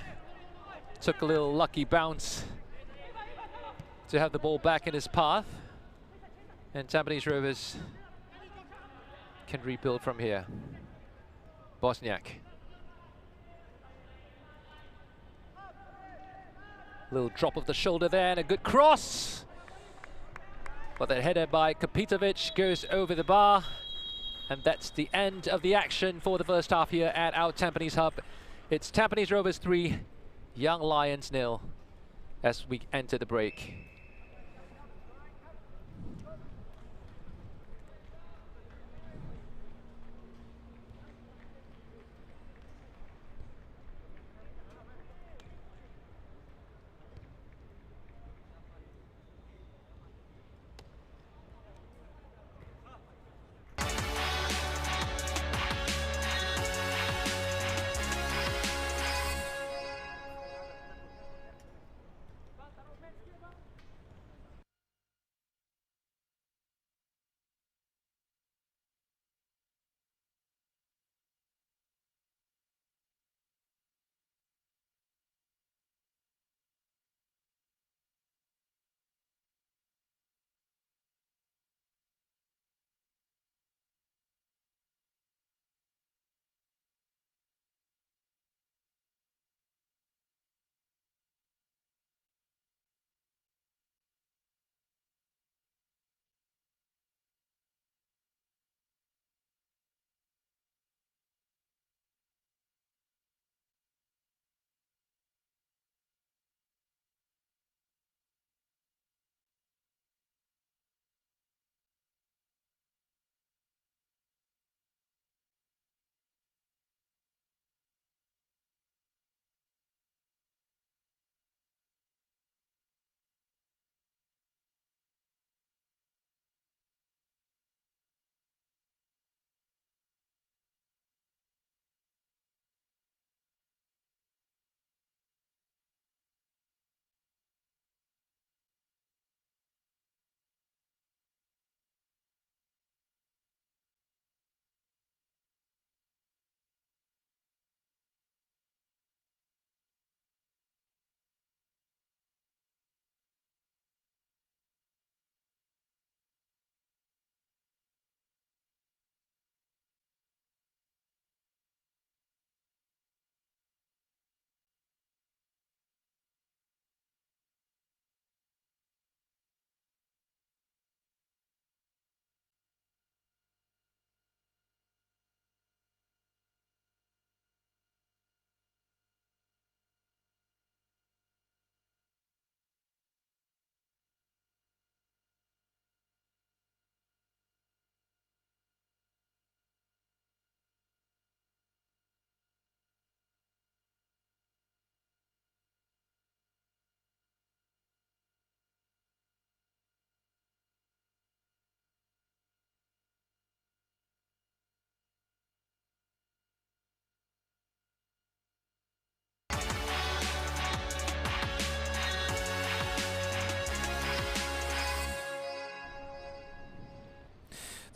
Took a little lucky bounce to have the ball back in his path. And Tampines Rovers can rebuild from here. Bosniak. Little drop of the shoulder there and a good cross. But that header by Kapitovic goes over the bar. And that's the end of the action for the first half here at our Tampines Hub. It's Tampines Rovers 3, Young Lions 0 as we enter the break.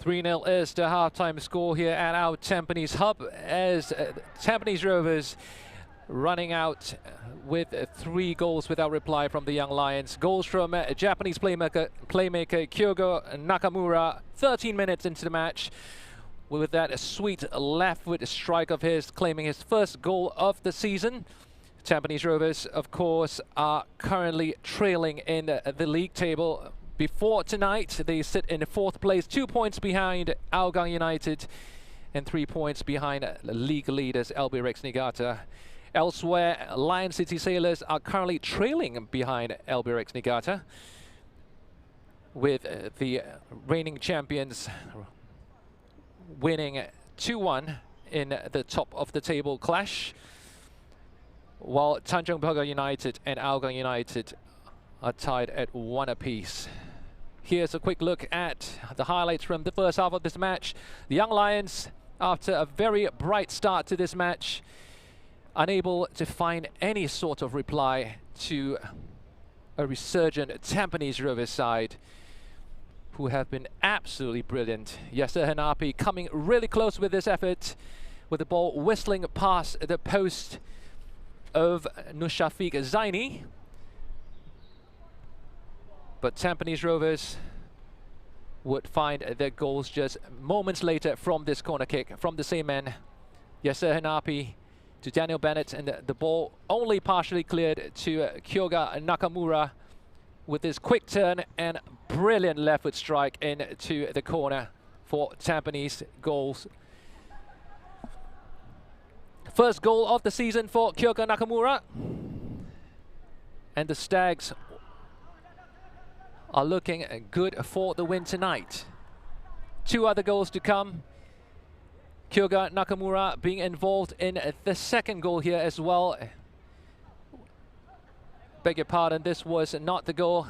3-0 is the halftime score here at our Tampines hub as Tampines Rovers running out with 3 goals without reply from the Young Lions. Goals from Japanese playmaker Kyogo Nakamura 13 minutes into the match, with that sweet left foot strike of his claiming his first goal of the season. Tampines Rovers, of course, are currently trailing in the league table. Before tonight, they sit in 4th place, 2 points behind Hougang United and 3 points behind league leaders LB Rex Niigata. Elsewhere, Lion City Sailors are currently trailing behind LB Rex Niigata, with the reigning champions winning 2-1 in the top of the table clash, while Tanjung Pagar United and Hougang United are tied at 1 apiece. Here's a quick look at the highlights from the first half of this match. The Young Lions, after a very bright start to this match, unable to find any sort of reply to a resurgent Tampines Rovers side, who have been absolutely brilliant. Yasser Hanapi coming really close with this effort, with the ball whistling past the post of Nushafiq Zaini. But Tampines Rovers would find their goals just moments later from this corner kick from the same man, Yasser Hanapi, to Daniel Bennett, and the ball only partially cleared to Kyoga Nakamura with this quick turn and brilliant left foot strike into the corner for Tampines goals. First goal of the season for Kyoga Nakamura, and the Stags are looking good for the win tonight. 2 other goals to come. Kyoga Nakamura being involved in the second goal here as well. Beg your pardon, this was not the goal.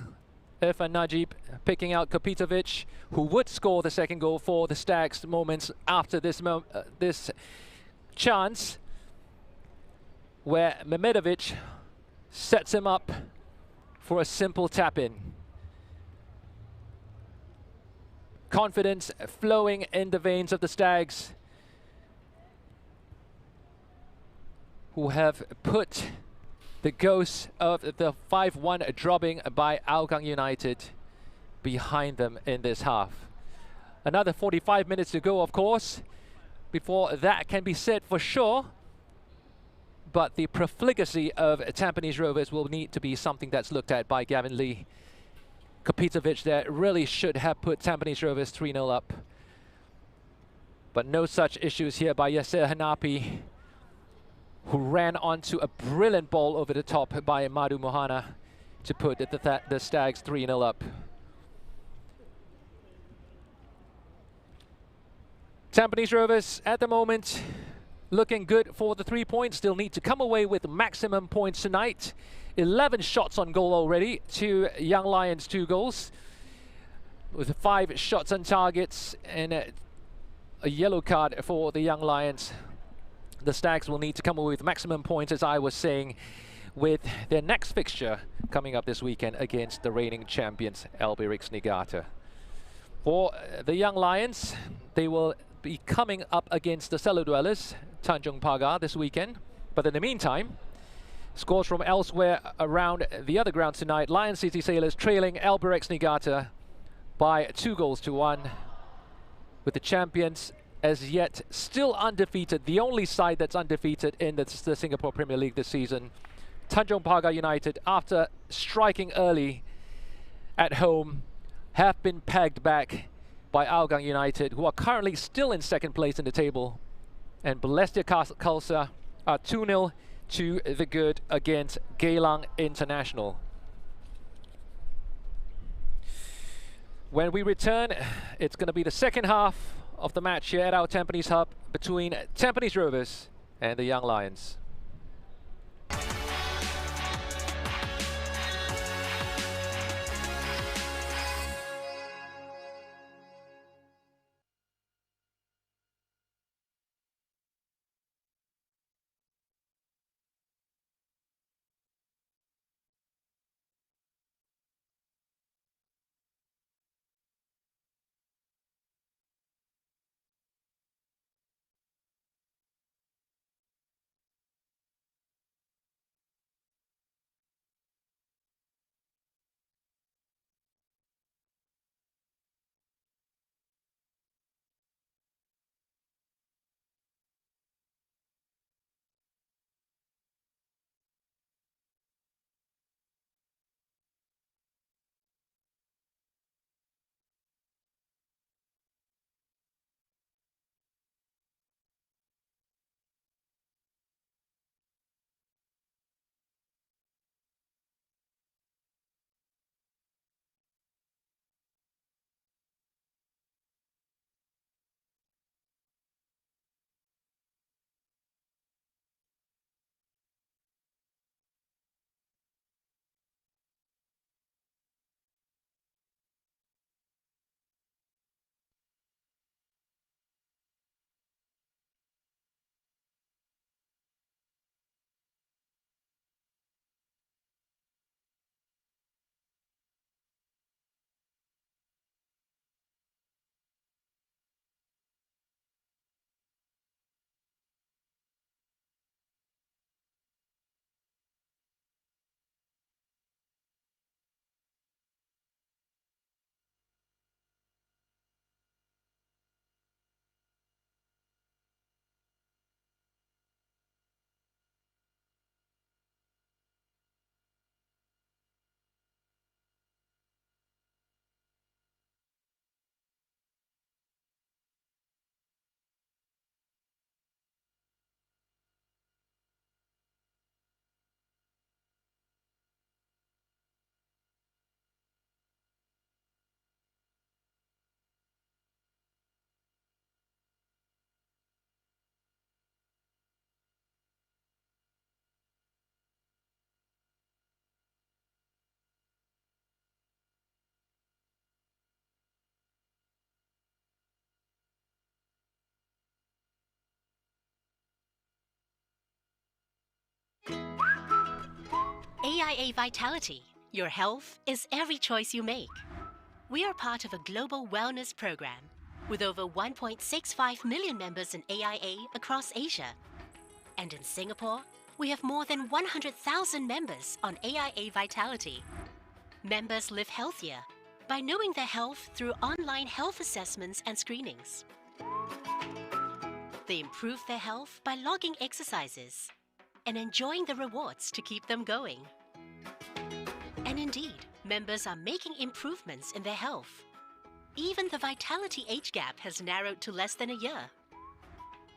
Irfan Najib picking out Kapitovic, who would score the second goal for the Stags moments after this chance, where Mehmedovic sets him up for a simple tap-in. Confidence flowing in the veins of the Stags, who have put the ghost of the 5-1 drubbing by Hougang United behind them in this half. Another 45 minutes to go, of course, before that can be said for sure. But the profligacy of Tampines Rovers will need to be something that's looked at by Gavin Lee. Kapitovic there really should have put Tampines Rovers 3-0 up. But no such issues here by Yasser Hanapi, who ran onto a brilliant ball over the top by Madu Mohana to put the Stags 3-0 up. Tampines Rovers at the moment looking good for the 3 points. Still need to come away with maximum points tonight. 11 shots on goal already to Young Lions 2 goals, with 5 shots on targets and a yellow card for the Young Lions. The Stags will need to come away with maximum points, as I was saying, with their next fixture coming up this weekend against the reigning champions LB Rex Niigata. For the Young Lions, they will be coming up against the cellar dwellers, Tanjung Pagar, this weekend. But in the meantime, scores from elsewhere around the other ground tonight. Lion City Sailors trailing LB Rex Niigata by 2-1, with the champions as yet still undefeated, the only side that's undefeated in the Singapore Premier League this season. Tanjung Pagar United, after striking early at home, have been pegged back by Hougang United, who are currently still in 2nd place in the table. And Balestier Khalsa are 2-0 to the good against Geylang International. When we return, it's going to be the second half of the match here at our Tampines hub between Tampines Rovers and the Young Lions. AIA Vitality. Your health is every choice you make. We are part of a global wellness program with over 1.65 million members in AIA across Asia. And in Singapore, we have more than 100,000 members on AIA Vitality. Members live healthier by knowing their health through online health assessments and screenings. They improve their health by logging exercises and enjoying the rewards to keep them going. And indeed, members are making improvements in their health. Even the vitality age gap has narrowed to less than a year.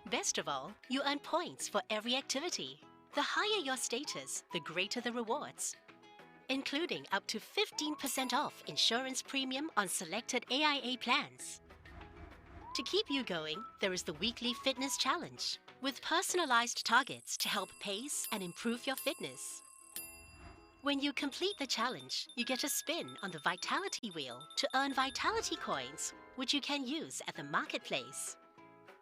Best of all, you earn points for every activity. The higher your status, the greater the rewards, including up to 15% off insurance premium on selected AIA plans. To keep you going, there is the weekly fitness challenge with personalized targets to help pace and improve your fitness. When you complete the challenge, you get a spin on the Vitality wheel to earn Vitality coins, which you can use at the marketplace.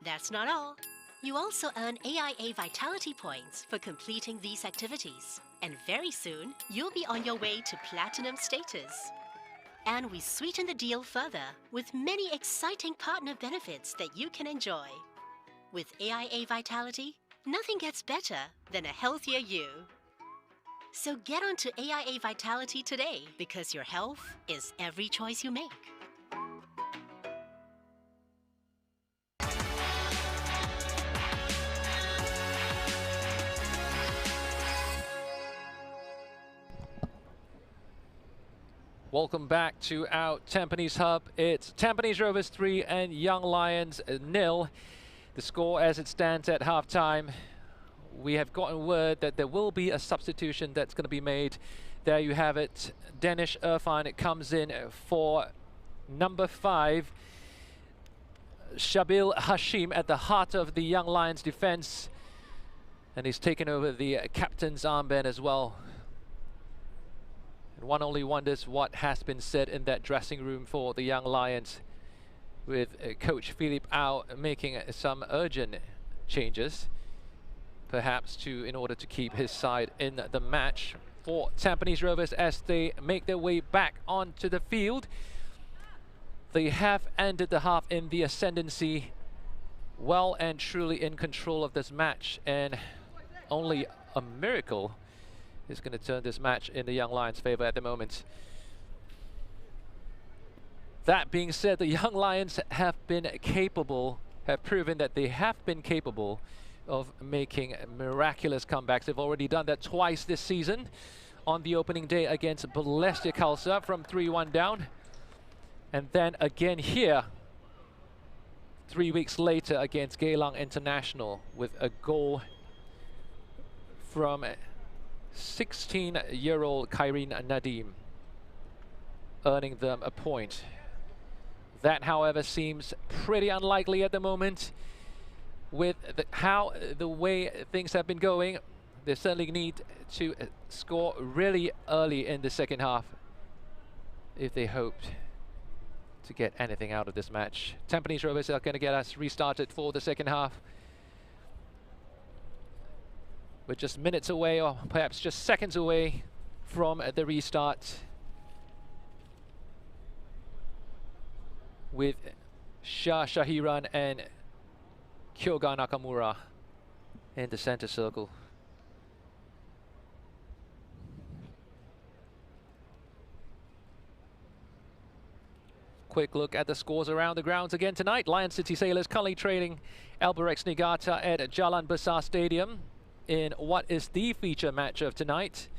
That's not all. You also earn AIA Vitality points for completing these activities. And very soon, you'll be on your way to Platinum status. And we sweeten the deal further with many exciting partner benefits that you can enjoy. With AIA Vitality, nothing gets better than a healthier you. So get onto AIA Vitality today because your health is every choice you make. Welcome back to our Tampines Hub. It's Tampines Rovers 3 and Young Lions 0. The score as it stands at halftime. We have gotten word that there will be a substitution that's going to be made. There you have it. Danish Irfan, it comes in for number 5. Shabil Hashim at the heart of the Young Lions defense. And he's taken over the captain's armband as well. And one only wonders what has been said in that dressing room for the Young Lions, with Coach Philip Au making some urgent changes, perhaps in order to keep his side in the match. For Tampines Rovers, as they make their way back onto the field, they have ended the half in the ascendancy, well and truly in control of this match, and only a miracle is going to turn this match in the Young Lions' favor at the moment. That being said, the Young Lions have proven that they have been capable of making miraculous comebacks. They've already done that twice this season. On the opening day against Balestier Khalsa from 3-1 down. And then again here, 3 weeks later against Geylang International, with a goal from 16-year-old Khairin Nadim, earning them a point. That, however, seems pretty unlikely at the moment. With the way things have been going, they certainly need to score really early in the second half if they hoped to get anything out of this match. Tampines Rovers are going to get us restarted for the second half. We're just minutes away, or perhaps just seconds away from the restart, with Shah Shahiran and Kyoga Nakamura in the center circle. Quick look at the scores around the grounds again tonight. Lion City Sailors currently training Albirex Niigata at Jalan Besar Stadium in what is the feature match of tonight.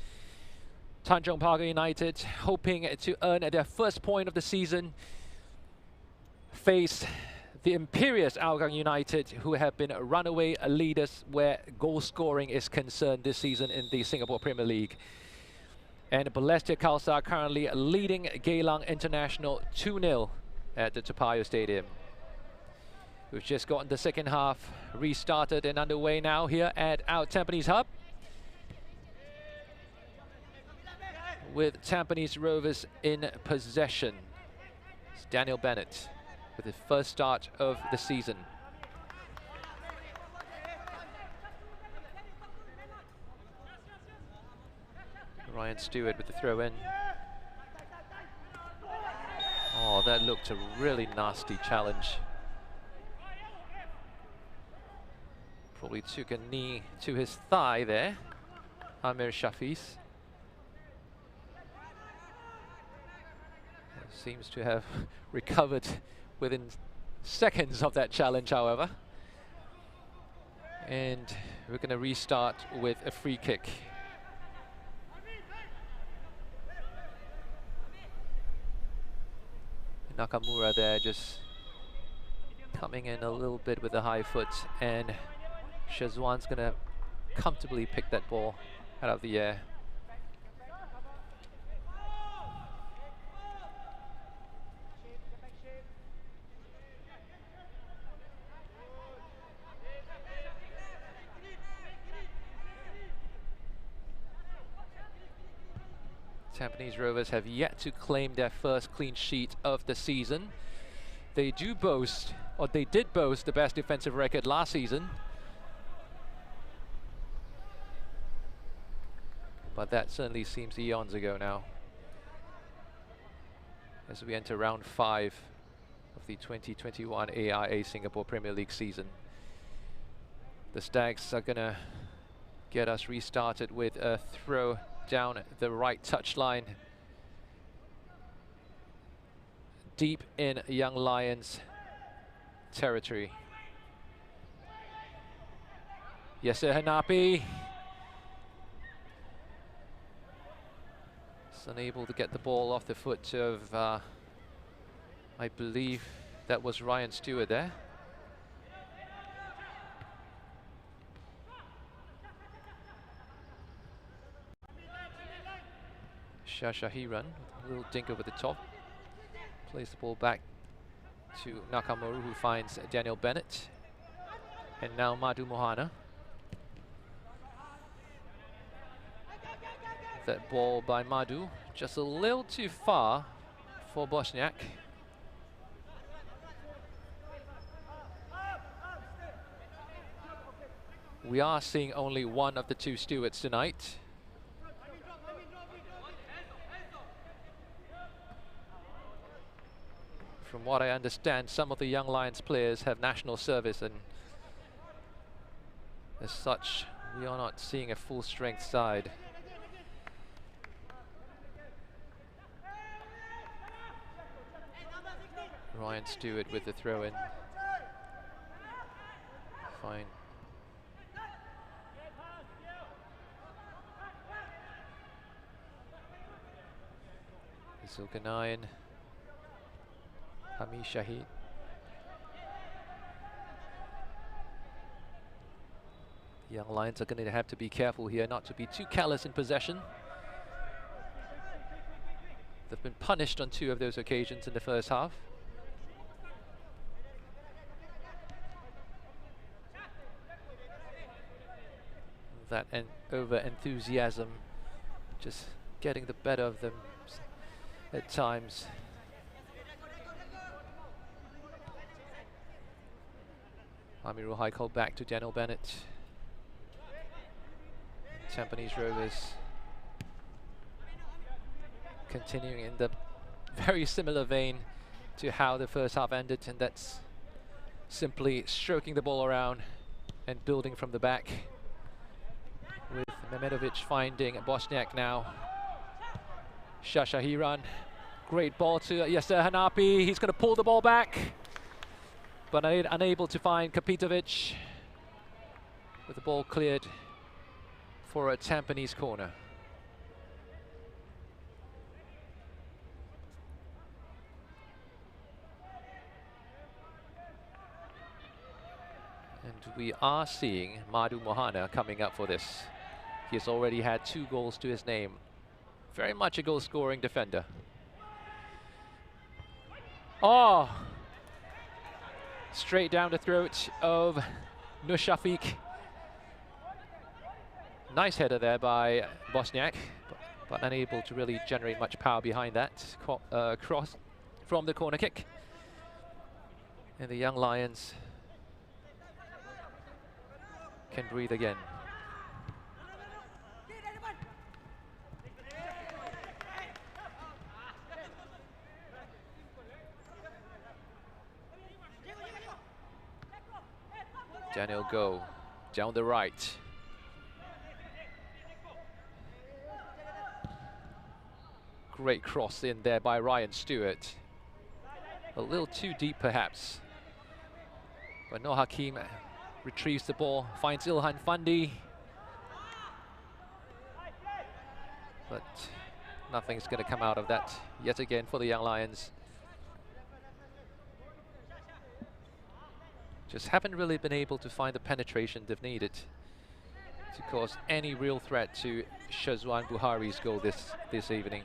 Tanjong Pagar United, hoping to earn their first point of the season, face the imperious Hougang United, who have been runaway leaders where goal scoring is concerned this season in the Singapore Premier League. And Balestier Khalsa currently leading Geylang International 2-0 at the Toa Payoh Stadium. We've just gotten the second half restarted and underway now here at our Tampines Hub, with Tampines Rovers in possession. It's Daniel Bennett with his first start of the season. Ryan Ryan Stewart with the throw in. Oh, that looked a really nasty challenge. Probably took a knee to his thigh there, Amir Shafis. Seems to have recovered within seconds of that challenge, however. And we're going to restart with a free kick. Nakamura there just coming in a little bit with the high foot, and Shazwan's going to comfortably pick that ball out of the air. Tampines Rovers have yet to claim their first clean sheet of the season. They do boast, or they did boast, the best defensive record last season. But that certainly seems eons ago now. As we enter round 5 of the 2021 AIA Singapore Premier League season. The Stags are gonna get us restarted with a throw down the right touchline, deep in Young Lions territory. Yasser Hanapi is unable to get the ball off the foot of, I believe that was Ryan Stewart there. Shahiran, a little dink over the top, plays the ball back to Nakamura, who finds Daniel Bennett, and now Madhu Mohana. That ball by Madhu, just a little too far for Bosniak. We are seeing only one of the two stewards tonight. From what I understand, some of the Young Lions players have national service, and as such, we are not seeing a full-strength side. Ryan Stewart with the throw-in. Fine. Zulkarnain. Hamid Shahid. Young Lions are going to have to be careful here not to be too careless in possession. They've been punished on 2 of those occasions in the first half. That over-enthusiasm just getting the better of them at times. Amirul Haikal back to Daniel Bennett. Tampines Rovers continuing in the very similar vein to how the first half ended, and that's simply stroking the ball around and building from the back, with Mehmedovic finding Bosniak now. Shahiran, great ball to Yasser Hanapi. He's going to pull the ball back, but unable to find Kapitovic, with the ball cleared for a Tampines corner. And we are seeing Madhu Mohana coming up for this. He has already had 2 goals to his name. Very much a goal-scoring defender. Oh! Straight down the throat of Nushafiq. Nice header there by Bosniak, but unable to really generate much power behind that cross from the corner kick. And the Young Lions can breathe again. Daniel Go down the right. Great cross in there by Ryan Stewart. A little too deep perhaps. But Noor Hakim retrieves the ball, finds Ilhan Fandi. But nothing's going to come out of that yet again for the Young Lions. Just haven't really been able to find the penetration they've needed to cause any real threat to Shazwan Buhari's goal this evening.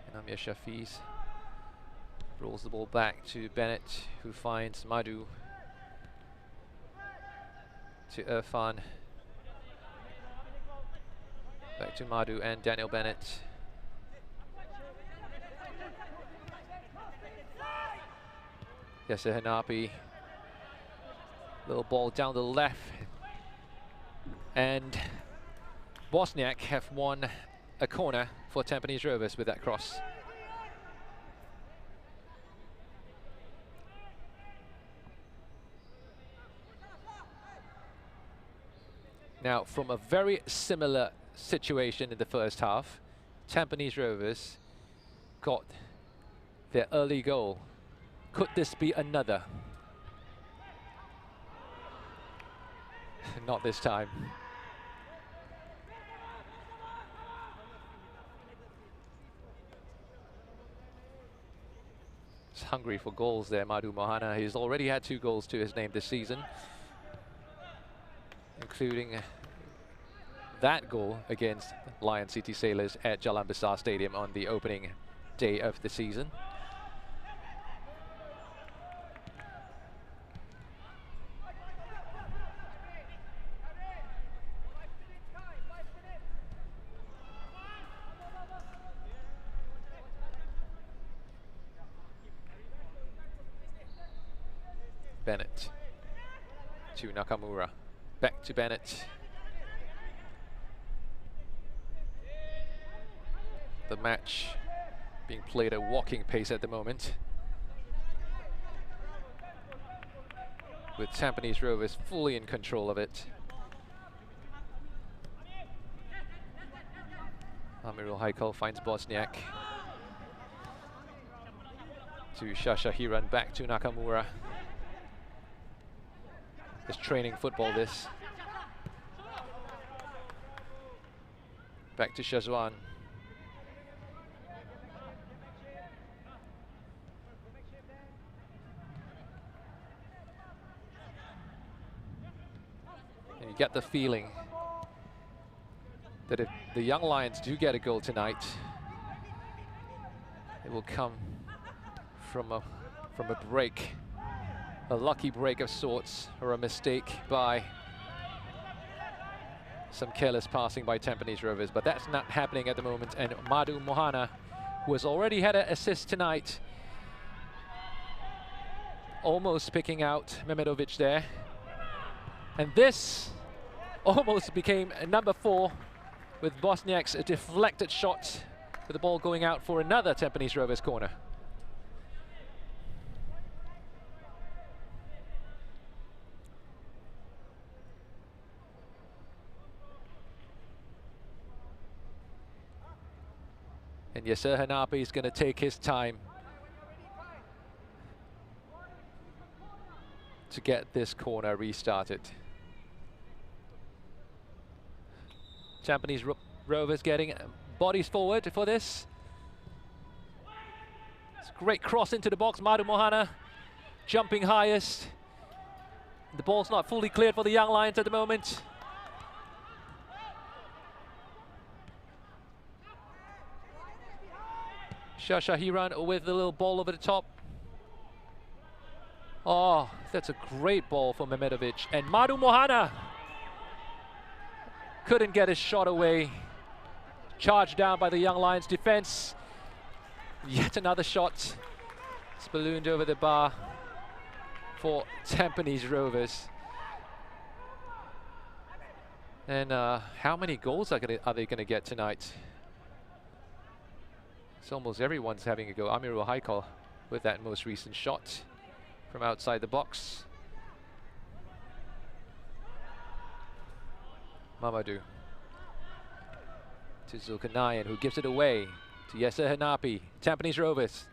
And Amir Shafiz rolls the ball back to Bennett, who finds Madhu. To Irfan. Back to Madhu and Daniel Bennett. Yasser Hanapi. Little ball down the left. And Bosniak have won a corner for Tampines Rovers with that cross. Now, from a very similar situation in the first half, Tampines Rovers got their early goal. Could this be another? Not this time. He's hungry for goals there, Madhu Mohana. He's already had 2 goals to his name this season, including that goal against Lion City Sailors at Jalan Besar Stadium on the opening day of the season. Bennett to Nakamura, back to Bennett. The match being played at walking pace at the moment, with Tampines Rovers fully in control of it. Amirul Haikal finds Bosniak. To Shashahiran, back to Nakamura. It's training football, this. Back to Shazwan. And you get the feeling that if the Young Lions do get a goal tonight, it will come from a break. A lucky break of sorts, or a mistake by some careless passing by Tampines Rovers, but that's not happening at the moment. And Madhu Mohana, who has already had an assist tonight, almost picking out Mehmedovic there. And this almost became number 4 with Bosniak's deflected shot, with the ball going out for another Tampines Rovers corner. And Yasser Hanapi is going to take his time to get this corner restarted. Tampines Rovers getting bodies forward for this. It's a great cross into the box. Madhu Mohana jumping highest. The ball's not fully cleared for the Young Lions at the moment. Shashahiran with the little ball over the top. Oh, that's a great ball for Mehmedovic. And Madhu Mohana couldn't get his shot away. Charged down by the Young Lions defense. Yet another shot. It's ballooned over the bar for Tampines Rovers. And how many goals are they going to get tonight? It's almost everyone's having a go. Amirul Haikal with that most recent shot from outside the box. Mamadou to Zulkarnain, who gives it away to Yasser Hanapi. Tampines Rovers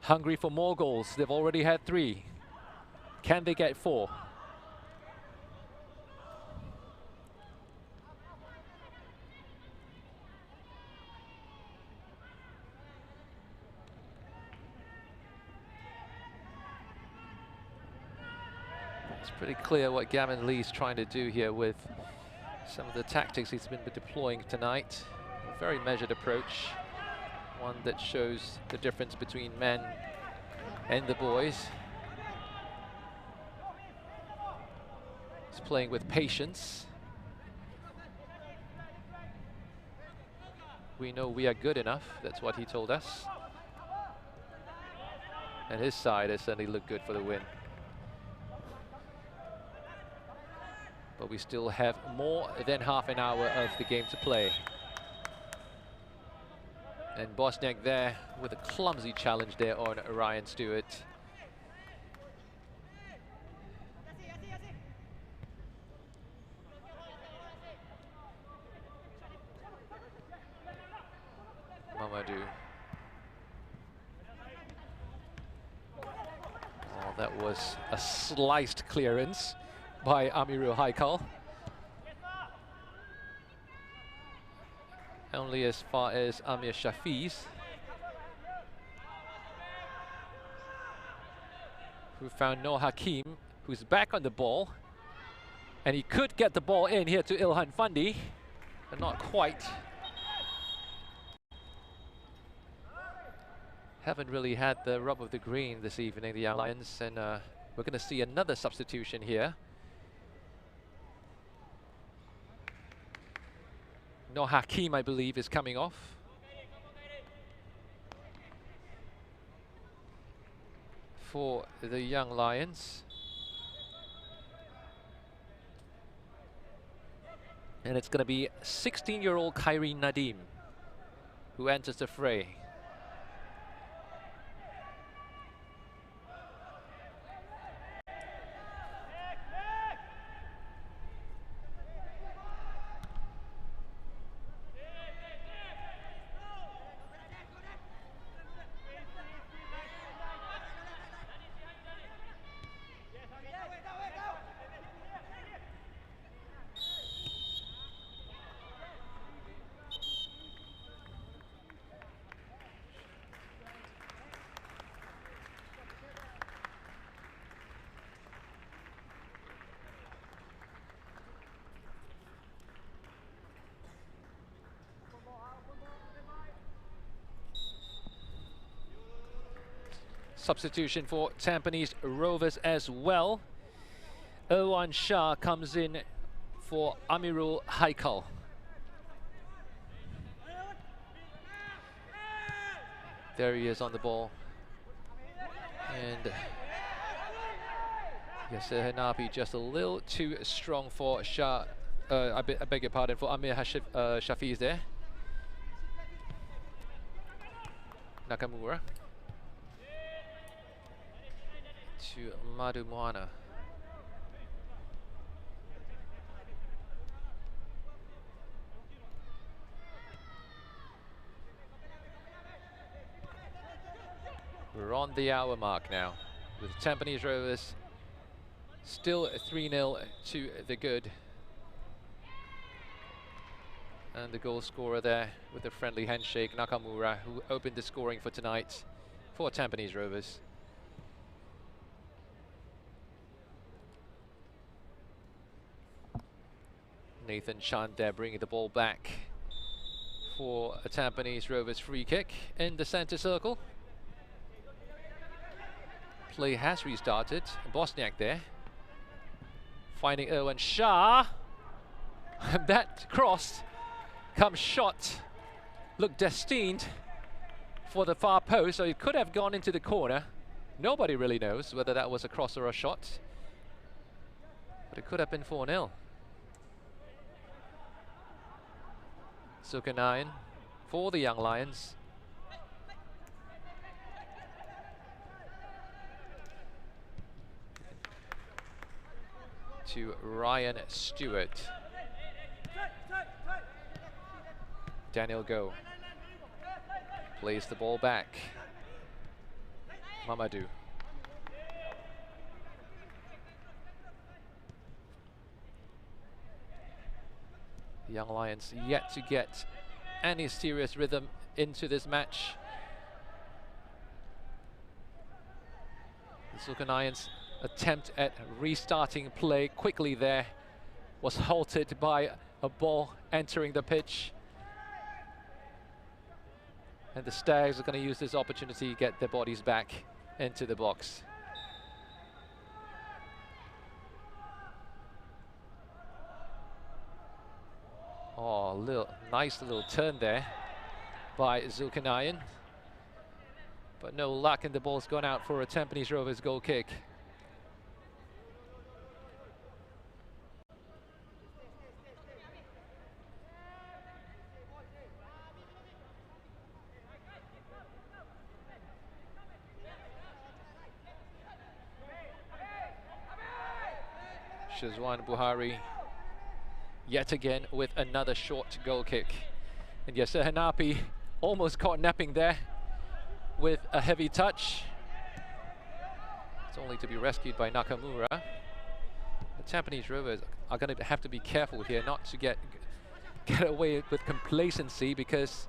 hungry for more goals. They've already had 3. Can they get 4? It's pretty clear what Gavin Lee's trying to do here with some of the tactics he's been deploying tonight. A very measured approach, one that shows the difference between men and the boys. He's playing with patience. We know we are good enough, that's what he told us. And his side has certainly looked good for the win. But we still have more than half an hour of the game to play. And Bosniak there with a clumsy challenge there on Ryan Stewart. Mamadou. Oh, that was a sliced clearance by Amirul Haikal. Only as far as Amir Shafiz, who found Noor Hakim, who's back on the ball. And he could get the ball in here to Ilhan Fandi, but not quite. Haven't really had the rub of the green this evening, the Young Lions, and we're going to see another substitution here. No Hakim, I believe, is coming off. For the Young Lions. And it's going to be 16-year-old Khairin Nadim who enters the fray. Substitution for Tampines Rovers as well. Irwan Shah comes in for Amirul Haikal. There he is on the ball. And Yasser Hanapi just a little too strong for Shah. I beg your pardon, for Amir Shafiz there. Nakamura to Madu Moana. We're on the hour mark now, with Tampines Rovers still 3-0 to the good. And the goal scorer there with a friendly handshake, Nakamura, who opened the scoring for tonight for Tampines Rovers. Nathan Chand there bringing the ball back for a Tampines Rovers free kick in the center circle. Play has restarted. Bosniak there, finding Irwan Shah. And that cross comes shot, looked destined for the far post, so it could have gone into the corner. Nobody really knows whether that was a cross or a shot, but it could have been 4-0. Zulkarnain for the Young Lions. To Ryan Stewart. Daniel Go plays the ball back. Mamadou. The Young Lions yet to get any serious rhythm into this match. The Zulkarnain's attempt at restarting play quickly there was halted by a ball entering the pitch. And the Stags are going to use this opportunity to get their bodies back into the box. Oh, nice little turn there by Zulkarnain. But no luck, and the ball's gone out for a Tampines Rovers goal kick. Shazwan Buhari yet again with another short goal kick. And Yasser Hanapi almost caught napping there with a heavy touch. It's only to be rescued by Nakamura. The Tampines Rovers are going to have to be careful here not to get away with complacency, because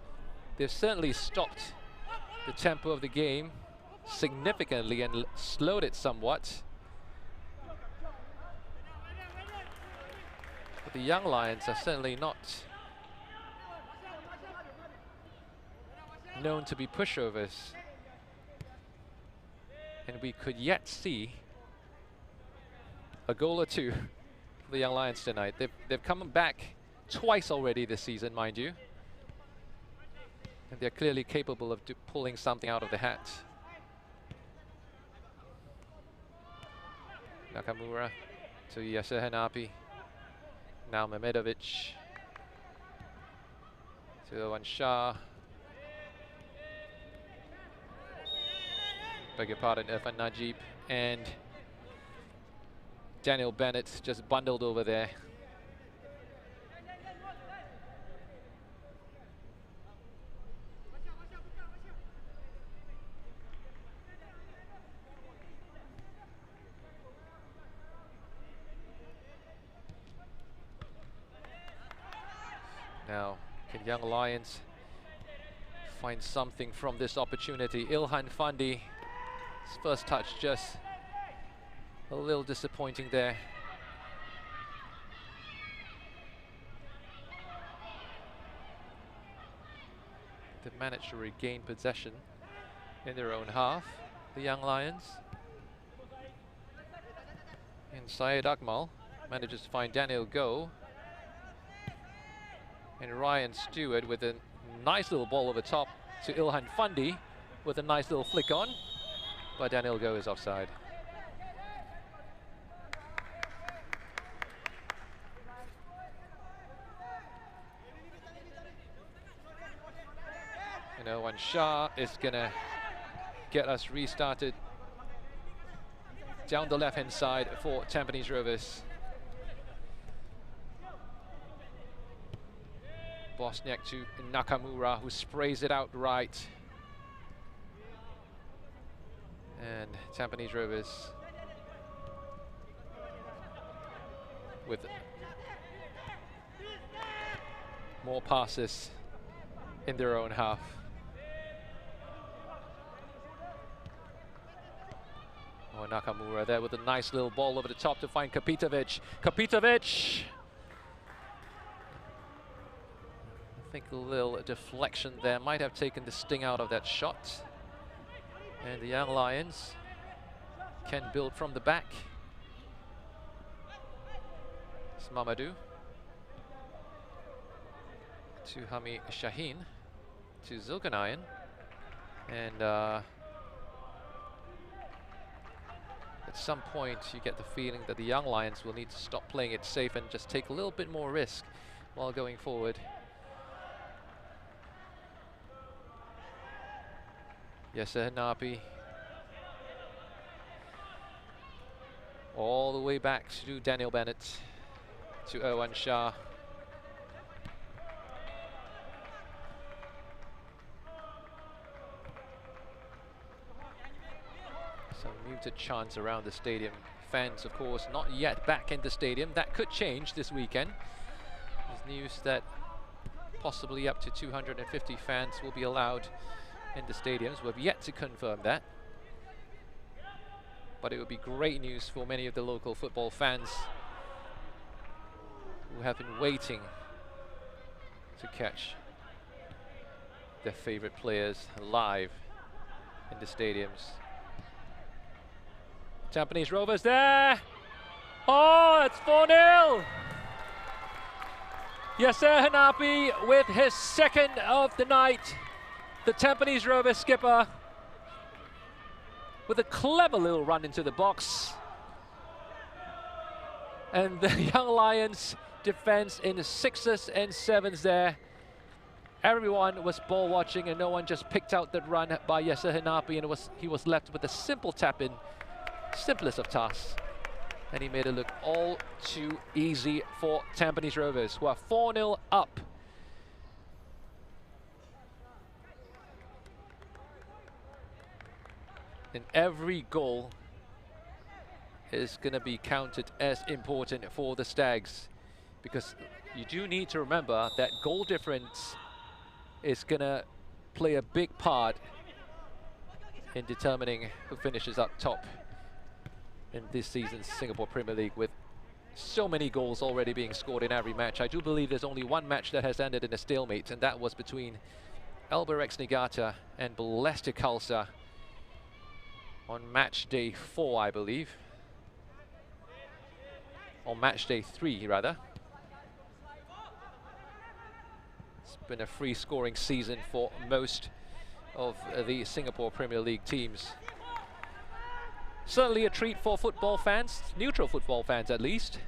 they've certainly stopped the tempo of the game significantly and slowed it somewhat. But the Young Lions are certainly not known to be pushovers. And we could yet see a goal or two for the Young Lions tonight. They've come back twice already this season, mind you. And they're clearly capable of pulling something out of the hat. Nakamura to Yasser Hanapi. Now Mehmedovic to Owen Shah. Beg your pardon, Irfan Najib and Daniel Bennett just bundled over there. Now, can Young Lions find something from this opportunity? Ilhan Fandi, his first touch just a little disappointing there. They managed to regain possession in their own half, the Young Lions. And Syed Akmal manages to find Daniel Go. And Ryan Stewart with a nice little ball over top to Ilhan Fandi with a nice little flick on. But Daniel Go is offside. You know, when Shah is gonna get us restarted down the left-hand side for Tampines Rovers. Bosniak to Nakamura, who sprays it out right. And Tampines Rovers with more passes in their own half. Oh, Nakamura there with a nice little ball over the top to find Kapitovic. Kapitovic! I think a little deflection there might have taken the sting out of that shot. And the Young Lions can build from the back. It's Mamadou to Hami Shaheen to Zulkarnain. And at some point you get the feeling that the Young Lions will need to stop playing it safe and just take a little bit more risk while going forward. Yasser Hanapi. All the way back to Daniel Bennett, to Owen Shah. Some muted chants around the stadium. Fans, of course, not yet back in the stadium. That could change this weekend. There's news that possibly up to 250 fans will be allowed in the stadiums. We've yet to confirm that. But it would be great news for many of the local football fans who have been waiting to catch their favorite players live in the stadiums. Tampines Rovers there. Oh, it's 4-0. Yasser Hanapi with his second of the night. The Tampines Rovers skipper with a clever little run into the box. And the Young Lions defense in 6s and 7s there. Everyone was ball watching and no one just picked out that run by Yasser Hanapi, and he was left with a simple tap-in. Simplest of tasks, and he made it look all too easy for Tampines Rovers, who are 4-0 up. And every goal is going to be counted as important for the Stags, because you do need to remember that goal difference is going to play a big part in determining who finishes up top in this season's Singapore Premier League, with so many goals already being scored in every match. I do believe there's only one match that has ended in a stalemate, and that was between Albirex Niigata and Balestier Khalsa on match day 4, I believe. On match day 3, rather. It's been a free scoring season for most of the Singapore Premier League teams. Certainly a treat for football fans, neutral football fans at least.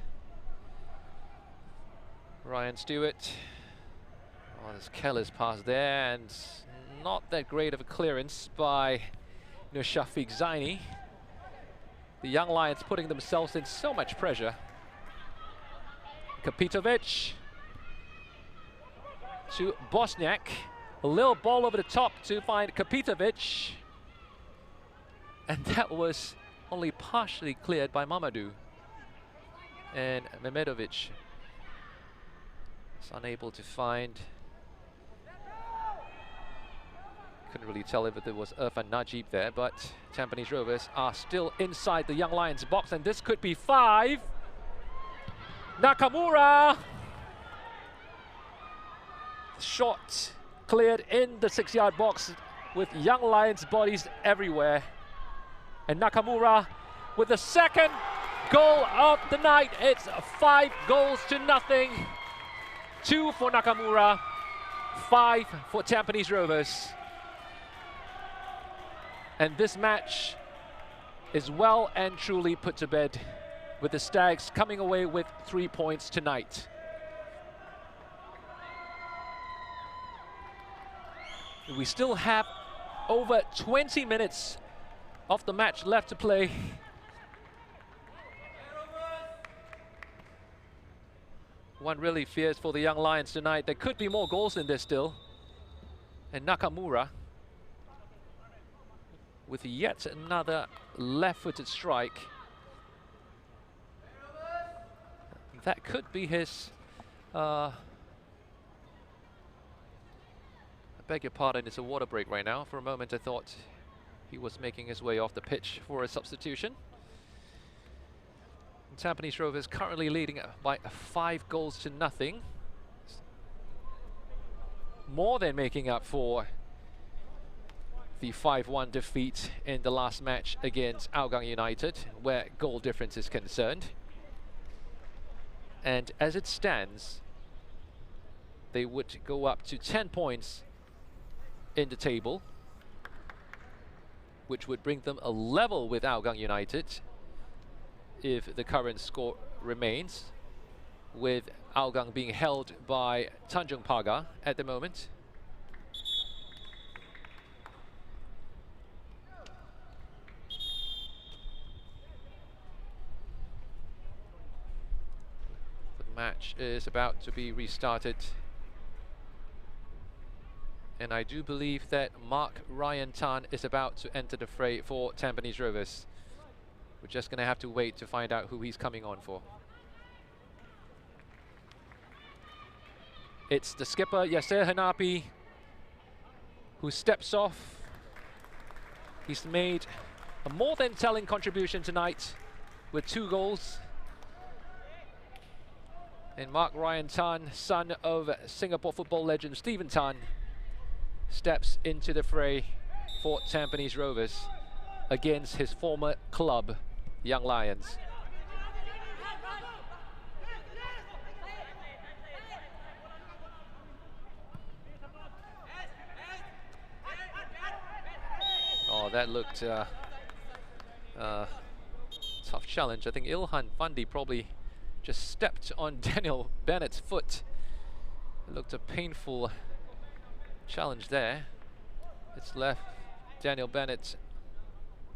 Ryan Stewart. Oh, there's Keller's pass there, and not that great of a clearance by Shafiq Zaini. The Young Lions putting themselves in so much pressure. Kapitovic to Bosniak. A little ball over the top to find Kapitovic. And that was only partially cleared by Mamadou. And Mehmedovic is unable to find. Couldn't really tell if there was Irfan Najib there, but Tampines Rovers are still inside the Young Lions box, and this could be 5. Nakamura! Shot cleared in the 6-yard box with Young Lions bodies everywhere. And Nakamura with the second goal of the night. It's 5-0. 2 for Nakamura, 5 for Tampines Rovers. And this match is well and truly put to bed, with the Stags coming away with 3 points tonight. We still have over 20 minutes of the match left to play. One really fears for the Young Lions tonight. There could be more goals in this still. And Nakamura with yet another left-footed strike. That could be his... I beg your pardon, it's a water break right now. For a moment I thought he was making his way off the pitch for a substitution. And Tampines Rovers currently leading by 5-0. More than making up for the 5-1 defeat in the last match against Hougang United, where goal difference is concerned. And as it stands, they would go up to 10 points in the table, which would bring them a level with Hougang United if the current score remains, with Hougang being held by Tanjung Pagar at the moment. Match is about to be restarted. And I do believe that Mark Ryan Tan is about to enter the fray for Tampines Rovers. We're just going to have to wait to find out who he's coming on for. It's the skipper, Yasser Hanapi, who steps off. He's made a more than telling contribution tonight with 2 goals. And Mark Ryan Tan, son of Singapore football legend Stephen Tan, steps into the fray for Tampines Rovers against his former club, Young Lions. Oh, that looked tough challenge. I think Ilhan Fandi probably just stepped on Daniel Bennett's foot. It looked a painful challenge there. It's left Daniel Bennett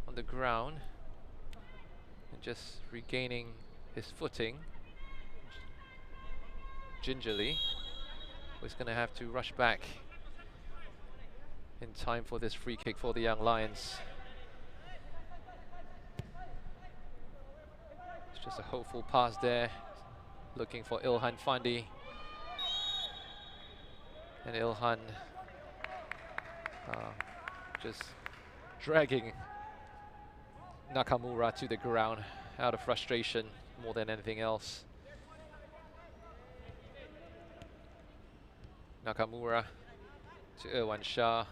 on the ground and just regaining his footing gingerly. He's going to have to rush back in time for this free kick for the Young Lions. It's just a hopeful pass there, looking for Ilhan Fandi. And Ilhan just dragging Nakamura to the ground out of frustration more than anything else. Nakamura to Irwan Shah.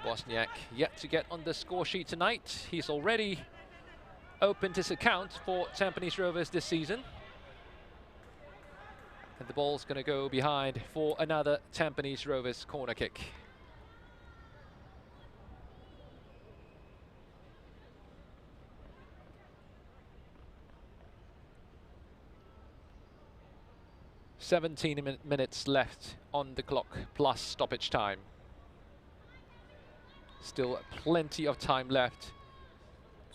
Bosniak yet to get on the score sheet tonight. He's already opened his account for Tampines Rovers this season. And the ball's going to go behind for another Tampines Rovers corner kick. "17 minutes left on the clock, plus stoppage time. Still plenty of time left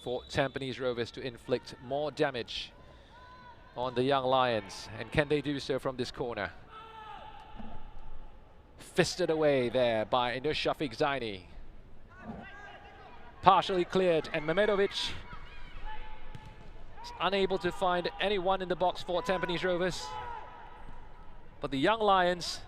for Tampines Rovers to inflict more damage on the Young Lions. And can they do so from this corner? Fisted away there by Nur Shafiq Zaini. Partially cleared, and Mehmedovic is unable to find anyone in the box for Tampines Rovers. But the Young Lions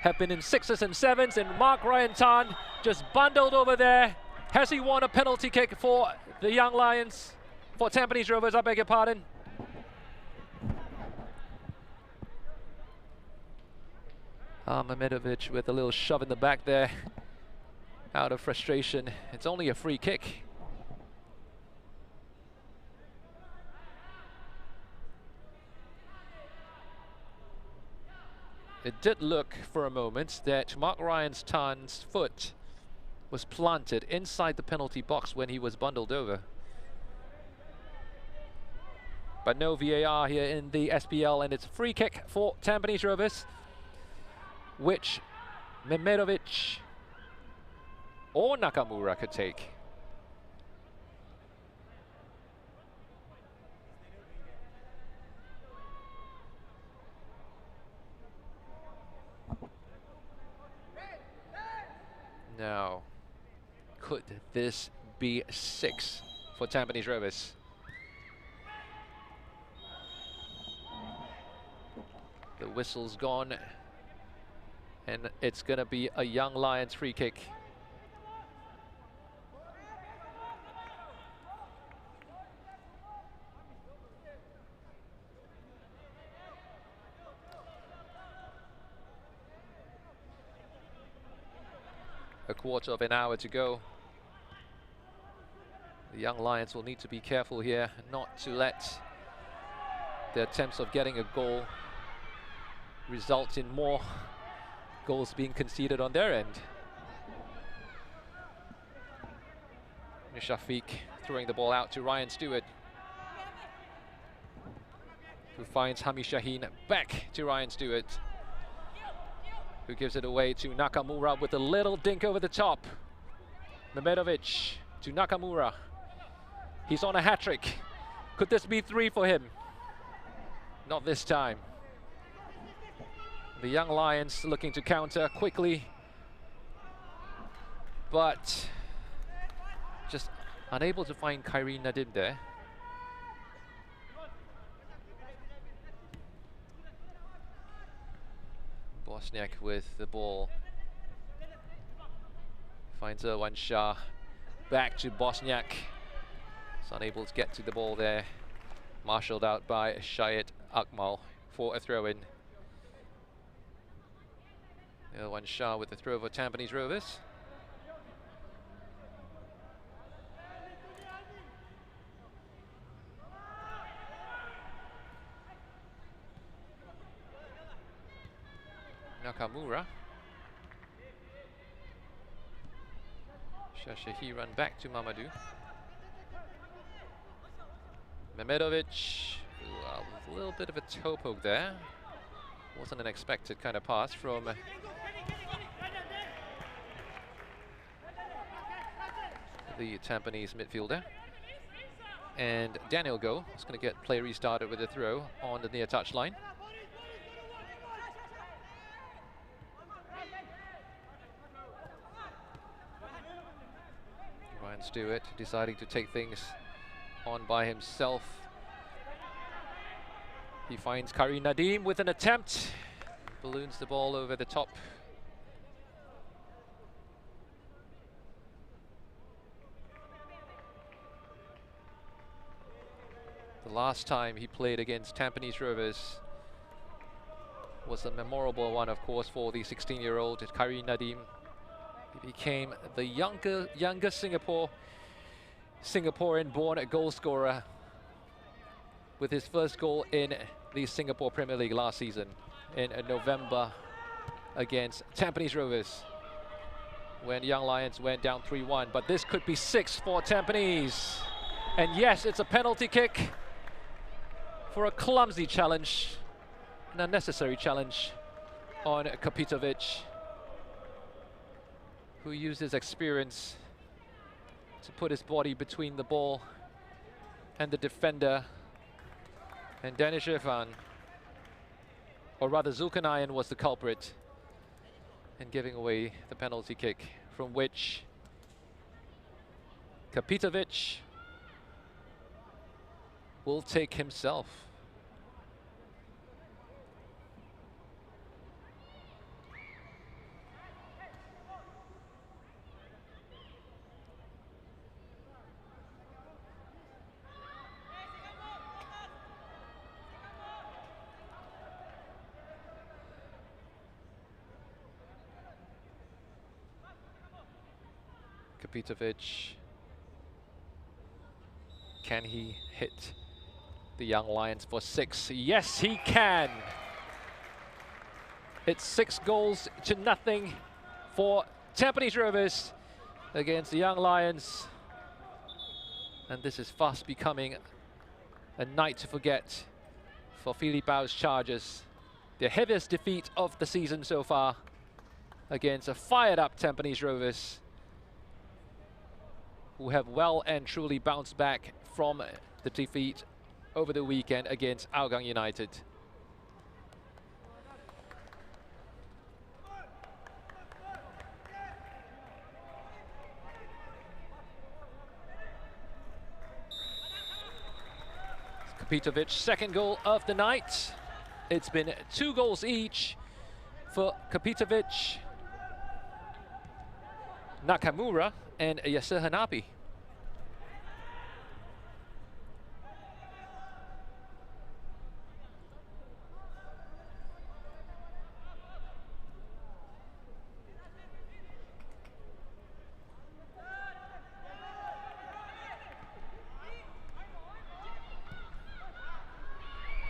have been in 6s and 7s, and Mark Ryan Tan just bundled over there. Has he won a penalty kick for the Young Lions? For Tampines Rovers, I beg your pardon. Mehmedovic with a little shove in the back there, out of frustration. It's only a free kick. It did look for a moment that Mark Ryan Tan's foot was planted inside the penalty box when he was bundled over. But no VAR here in the SPL, and it's a free kick for Tampines Rovers, which Mehmedovic or Nakamura could take. Now, could this be 6 for Tampines Rovers? The whistle's gone, and it's going to be a Young Lions free kick. A quarter of an hour to go. The Young Lions will need to be careful here not to let the attempts of getting a goal result in more goals being conceded on their end. Shafiq throwing the ball out to Ryan Stewart, who finds Hami Shaheen. Back to Ryan Stewart. who gives it away to Nakamura with a little dink over the top. Mehmedovic to Nakamura. He's on a hat-trick. Could this be 3 for him? Not this time. The Young Lions looking to counter quickly, but just unable to find Khairin Nadim there. Bosniak with the ball. Finds Irwan Shah. Back to Bosniak. He's unable to get to the ball there. Marshalled out by Syed Akmal for a throw-in. Irwan Shah with the throw for Tampines Rovers. Nakamura. Shashahi run back to Mamadou. Mehmedovic, a little bit of a toe poke there. Wasn't an expected kind of pass from the Tampines midfielder. And Daniel Go is going to get play restarted with a throw on the near touchline. Ryan Stewart deciding to take things on by himself. He finds Khairin Nadim with an attempt. Balloons the ball over the top. The last time he played against Tampines Rovers was a memorable one, of course, for the 16-year-old Khairin Nadim. He became the younger Singaporean-born goal scorer with his first goal in the Singapore Premier League last season in November against Tampines Rovers when Young Lions went down 3-1. But this could be 6 for Tampines. And yes, it's a penalty kick for a clumsy challenge, an unnecessary challenge on Kapitovic, who used his experience to put his body between the ball and the defender. And Danish Irfan, or rather Zulkarnain, was the culprit in giving away the penalty kick, from which Kapitovic will take himself. Kapitovic, can he hit the Young Lions for 6? Yes, he can. It's 6-0 for Tampines Rovers against the Young Lions. And this is fast becoming a night to forget for Filipao's Chargers. The heaviest defeat of the season so far against a fired-up Tampines Rovers, who have well and truly bounced back from the defeat over the weekend against Hougang United. Kapitovic's second goal of the night. It's been 2 goals each for Kapitovic, Nakamura, and Yasser Hanapi.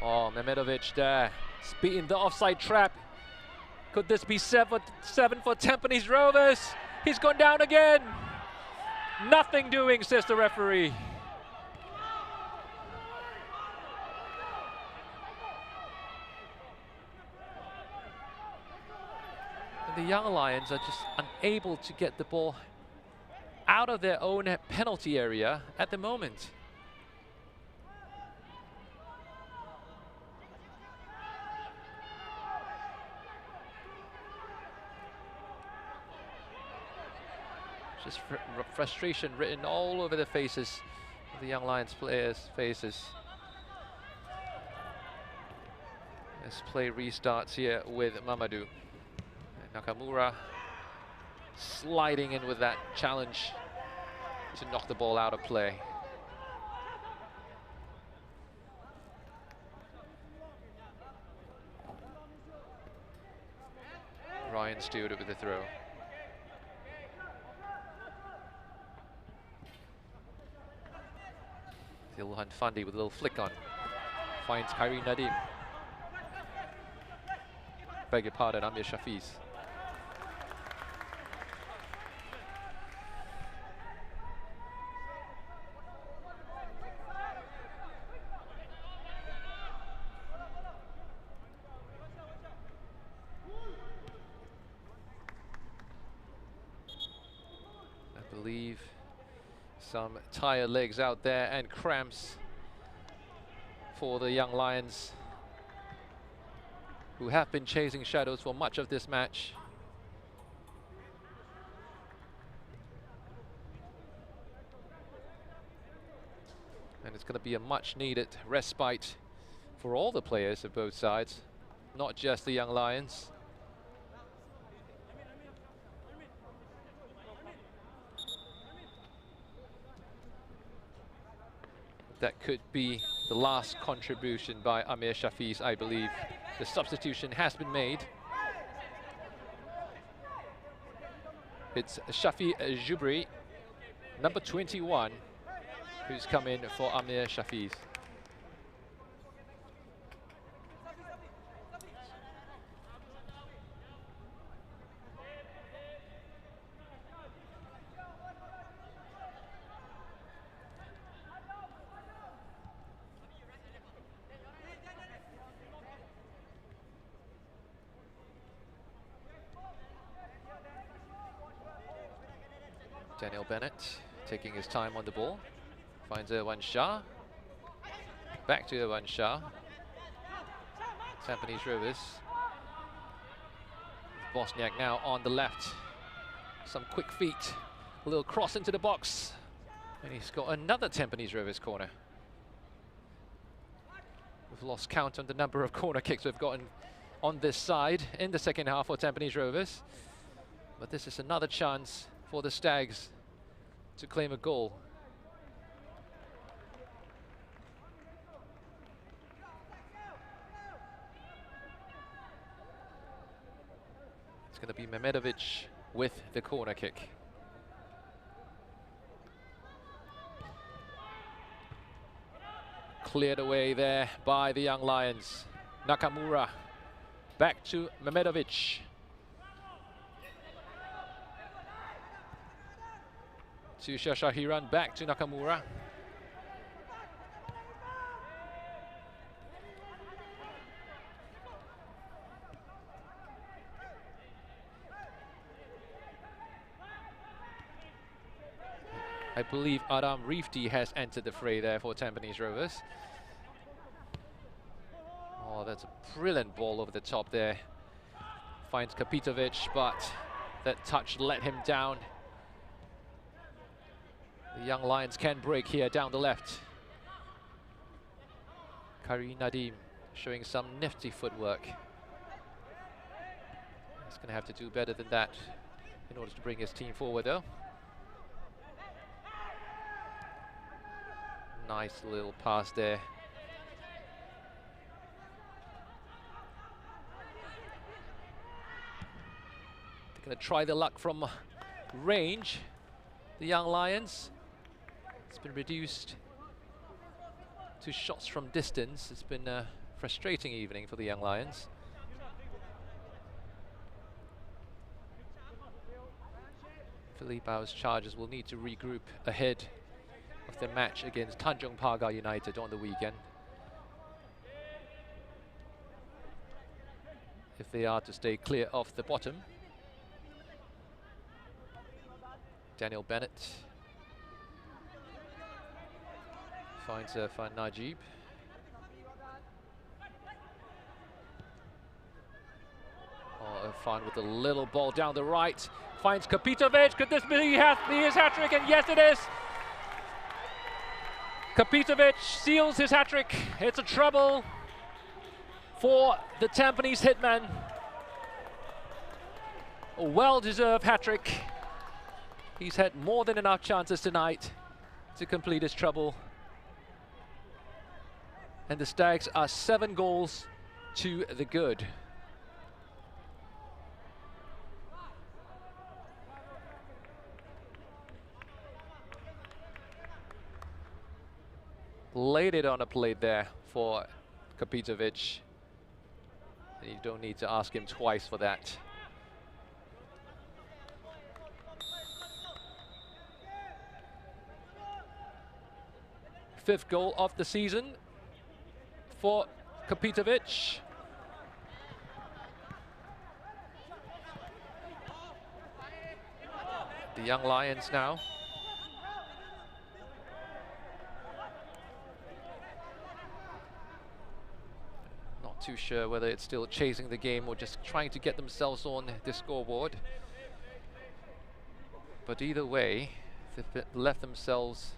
Oh, Mehmedovic there, beating the offside trap. Could this be 7 for Tampines Rovers? He's gone down again. Nothing doing, says the referee. the Young Lions are just unable to get the ball out of their own penalty area at the moment. Just frustration written all over the faces of the Young Lions players' faces. This play restarts here with Mamadou. And Nakamura sliding in with that challenge to knock the ball out of play. Ryan Stewart with the throw. Ilhan Fandi with a little flick on. Finds Khairin Nadim. Beg your pardon, Amir Shafiz. I believe some tired legs out there and cramps for the Young Lions, who have been chasing shadows for much of this match. And it's going to be a much needed respite for all the players of both sides, not just the Young Lions. That could be the last contribution by Amir Shafiz, I believe. The substitution has been made. It's Shafi Jubri, number 21, who's come in for Amir Shafiz. Daniel Bennett taking his time on the ball. Finds Irwan Shah. Back to Irwan Shah. Tampines Rovers. Bosniak now on the left. Some quick feet. A little cross into the box. And he's got another Tampines Rovers corner. We've lost count on the number of corner kicks we've gotten on this side in the second half for Tampines Rovers. But this is another chance for the Stags to claim a goal. It's going to be Mehmedovic with the corner kick. Cleared away there by the Young Lions. Nakamura back to Mehmedovic. To Shahiran, back to Nakamura. I believe Adam Rifti has entered the fray there for Tampines Rovers. Oh, that's a brilliant ball over the top there. Finds Kapitovic, but that touch let him down. The Young Lions can break here down the left. Khairin Nadim showing some nifty footwork. He's going to have to do better than that in order to bring his team forward, though. Nice little pass there. They're going to try the luck from range. The Young Lions. It's been reduced to shots from distance. It's been a frustrating evening for the Young Lions. Philippao's Chargers will need to regroup ahead of the match against Tanjong Pagar United on the weekend, if they are to stay clear of the bottom. Daniel Bennett finds Khairin Nadim. Oh, Fan with a little ball down the right. Finds Kapitovic. Could this be his hat-trick? And yes, it is. Kapitovic seals his hat-trick. It's a treble for the Tampines hitman. A well-deserved hat-trick. He's had more than enough chances tonight to complete his treble. And the Stags are 7 goals to the good. Laid it on a plate there for Kapitovic. You don't need to ask him twice for that. Fifth goal of the season for Kapitovic. The Young Lions now. Not too sure whether it's still chasing the game or just trying to get themselves on the scoreboard. But either way, they've left themselves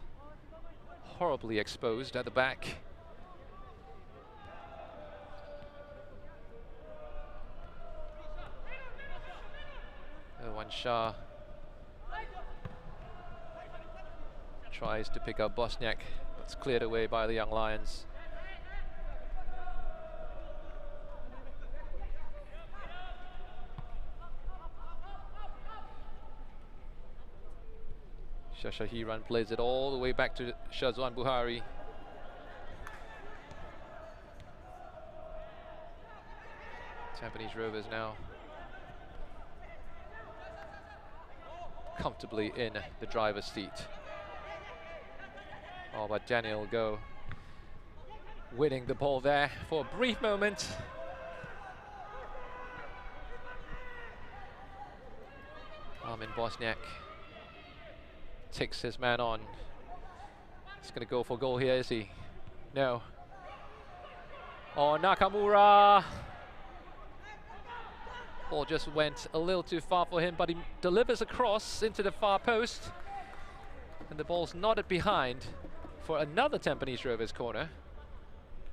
horribly exposed at the back. Shah tries to pick up Bosniak, but it's cleared away by the Young Lions. Shashahiran plays it all the way back to Shazwan Buhari. Tampines Rovers now comfortably in the driver's seat. Oh, but Daniel Go winning the ball there for a brief moment. Armin Bosniak takes his man on. He's going to go for goal here, is he? No. Oh, Nakamura. Ball just went a little too far for him, but he delivers a cross into the far post. And the ball's nodded behind for another Tampines Rovers corner,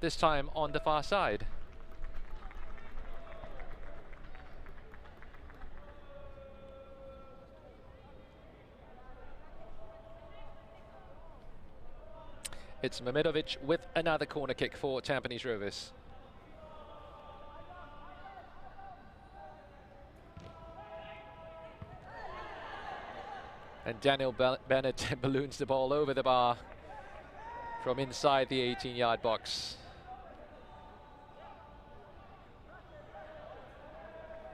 this time on the far side. It's Mamidovic with another corner kick for Tampines Rovers. And Daniel Bennett balloons the ball over the bar from inside the 18-yard box.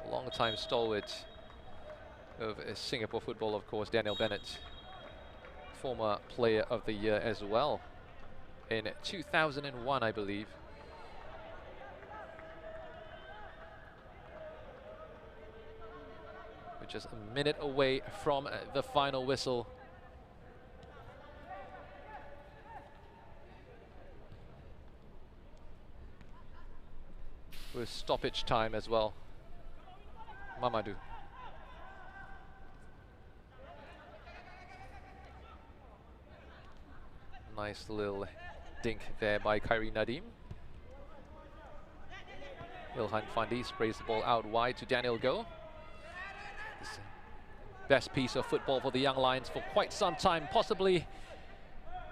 A long-time stalwart of Singapore football, of course, Daniel Bennett. Former player of the year as well in 2001, I believe. We're just a minute away from the final whistle. With stoppage time as well. Mamadou. Nice little dink there by Khairin Nadim. Ilhan Fandi sprays the ball out wide to Daniel Go. Best piece of football for the Young Lions for quite some time, possibly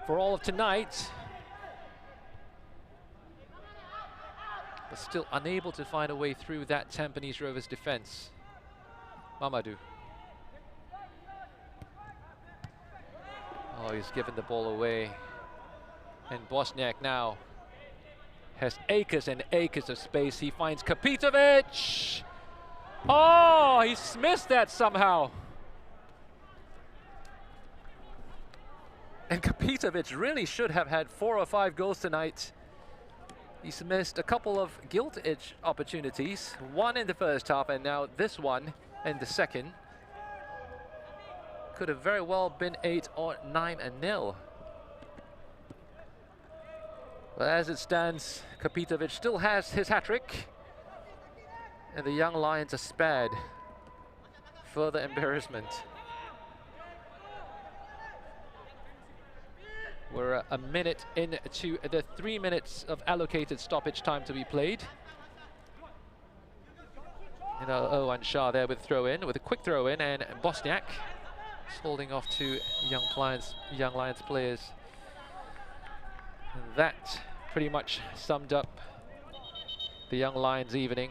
for all of tonight. But still unable to find a way through that Tampines Rovers defense. Mamadou. Oh, he's given the ball away. And Bosniak now has acres and acres of space. He finds Kapitovic. Oh, he's missed that somehow. And Kapitovic really should have had 4 or 5 goals tonight. He's missed a couple of gilt-edge opportunities. One in the first half and now this one in the second. could have very well been 8 or 9-0. But as it stands, Kapitovic still has his hat-trick. And the Young Lions are spared further embarrassment. We're a minute into the 3 minutes of allocated stoppage time to be played. You know, Owen Shah there with throw-in, with a quick throw-in, and Bosniak is holding off to Young Lions players. And that pretty much summed up the Young Lions evening.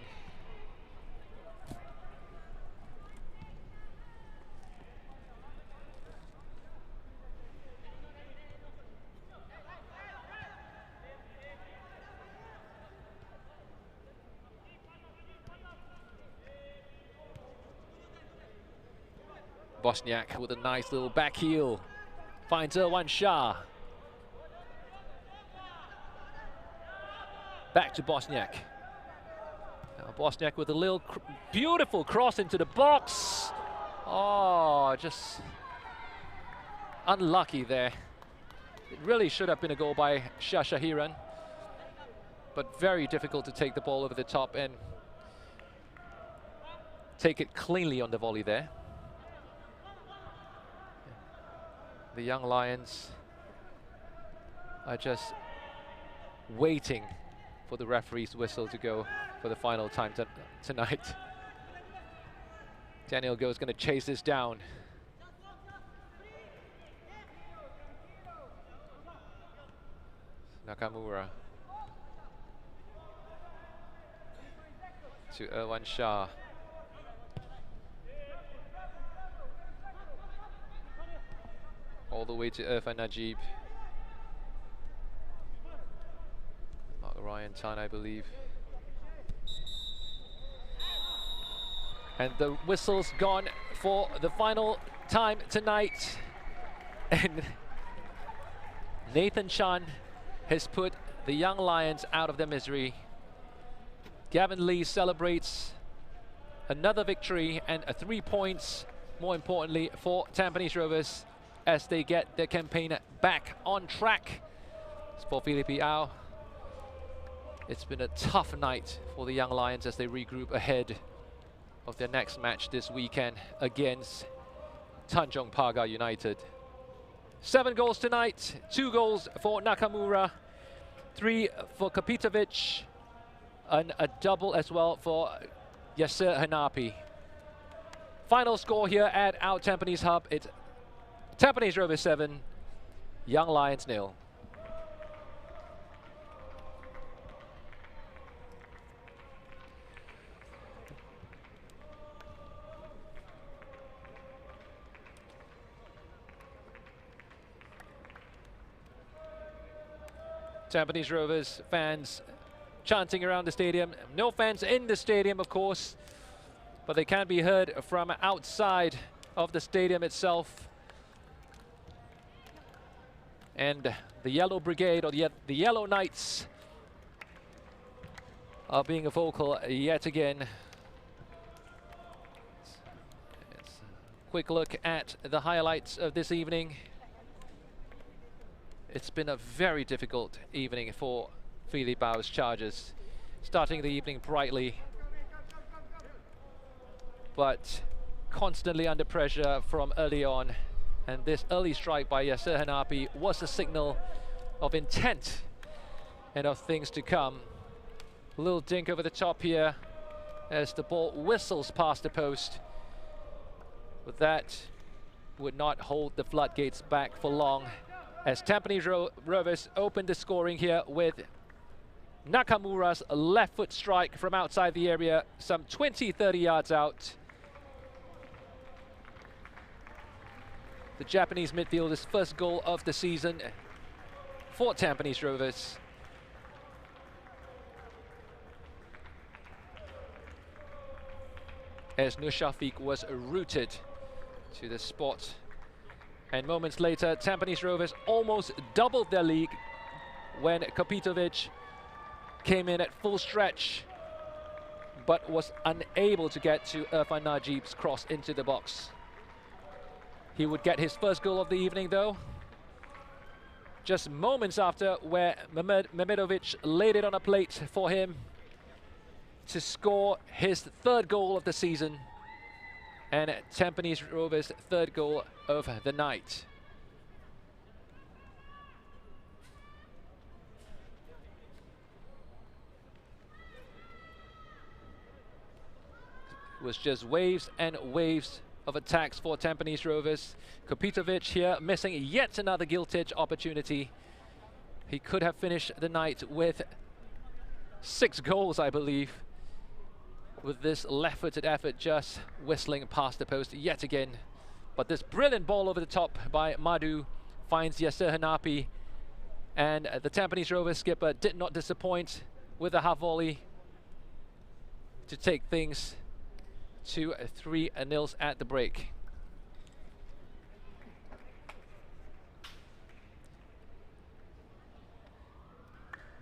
Bosniak with a nice little back heel. Finds Irwan Shah. Back to Bosniak. Now Bosniak with a little beautiful cross into the box. Oh, just unlucky there. It really should have been a goal by Shahiran, but very difficult to take the ball over the top and take it cleanly on the volley there. The Young Lions are just waiting for the referee's whistle to go for the final time tonight. Daniel Goh is going to chase this down. Nakamura to Irwan Shah. All the way to Irfan Najib. Mark Ryan Tan, I believe. And the whistle's gone for the final time tonight. And Nathan Chan has put the Young Lions out of their misery. Gavin Lee celebrates another victory and 3 points, more importantly, for Tampines Rovers, as they get their campaign back on track. For Philippe Au, it's been a tough night for the Young Lions as they regroup ahead of their next match this weekend against Tanjong Pagar United. 7 goals tonight, 2 goals for Nakamura, 3 for Kapitovic, and a double as well for Yasser Hanapi. Final score here at our Tampines Hub, it's Tampines Rovers 7, Young Lions 0. Tampines Rovers fans chanting around the stadium. No fans in the stadium, of course, but they can be heard from outside of the stadium itself. And the Yellow Brigade, or the Yellow Knights, are being vocal yet again. It's a quick look at the highlights of this evening. It's been a very difficult evening for Philippe Au's Chargers, starting the evening brightly, but constantly under pressure from early on. And this early strike by Yasser Hanapi was a signal of intent and of things to come. A little dink over the top here as the ball whistles past the post. But that would not hold the floodgates back for long, as Tampines Rovers opened the scoring here with Nakamura's left foot strike from outside the area, some 20-30 yards out. The Japanese midfielder's first goal of the season for Tampines Rovers. As Nur Shafiq was rooted to the spot. And moments later, Tampines Rovers almost doubled their lead when Kapitovic came in at full stretch, but was unable to get to Irfan Najib's cross into the box. He would get his first goal of the evening though. Just moments after, where Mehmedovic laid it on a plate for him to score his third goal of the season and Tampines Rovers' third goal of the night. It was just waves and waves of attacks for Tampines Rovers. Kopitovic here missing yet another gilt-edge opportunity. He could have finished the night with 6 goals, I believe, with this left-footed effort just whistling past the post yet again. But this brilliant ball over the top by Madu finds Yasser Hanapi, and the Tampines Rovers skipper did not disappoint with a half volley to take things to 3-0 at the break.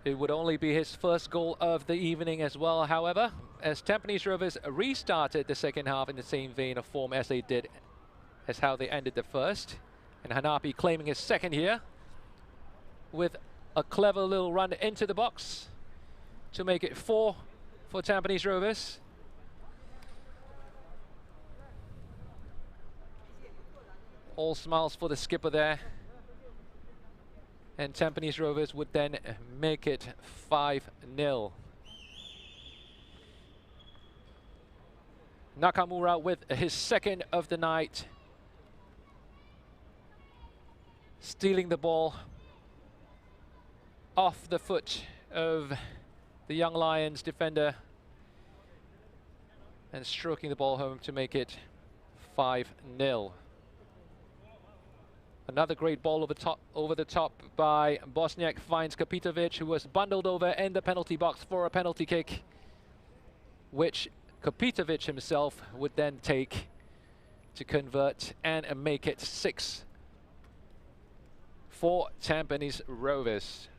It would only be his first goal of the evening as well, however, as Tampines Rovers restarted the second half in the same vein of form as they did as how they ended the first. And Hanapi claiming his second here with a clever little run into the box to make it 4 for Tampines Rovers. All smiles for the skipper there. And Tampines Rovers would then make it 5-0. Nakamura with his second of the night, stealing the ball off the foot of the Young Lions defender and stroking the ball home to make it 5-0. Another great ball over the top by Bosniak finds Kopitovic, who was bundled over in the penalty box for a penalty kick, which Kopitovic himself would then take to convert and make it 6 for Tampines Rovers.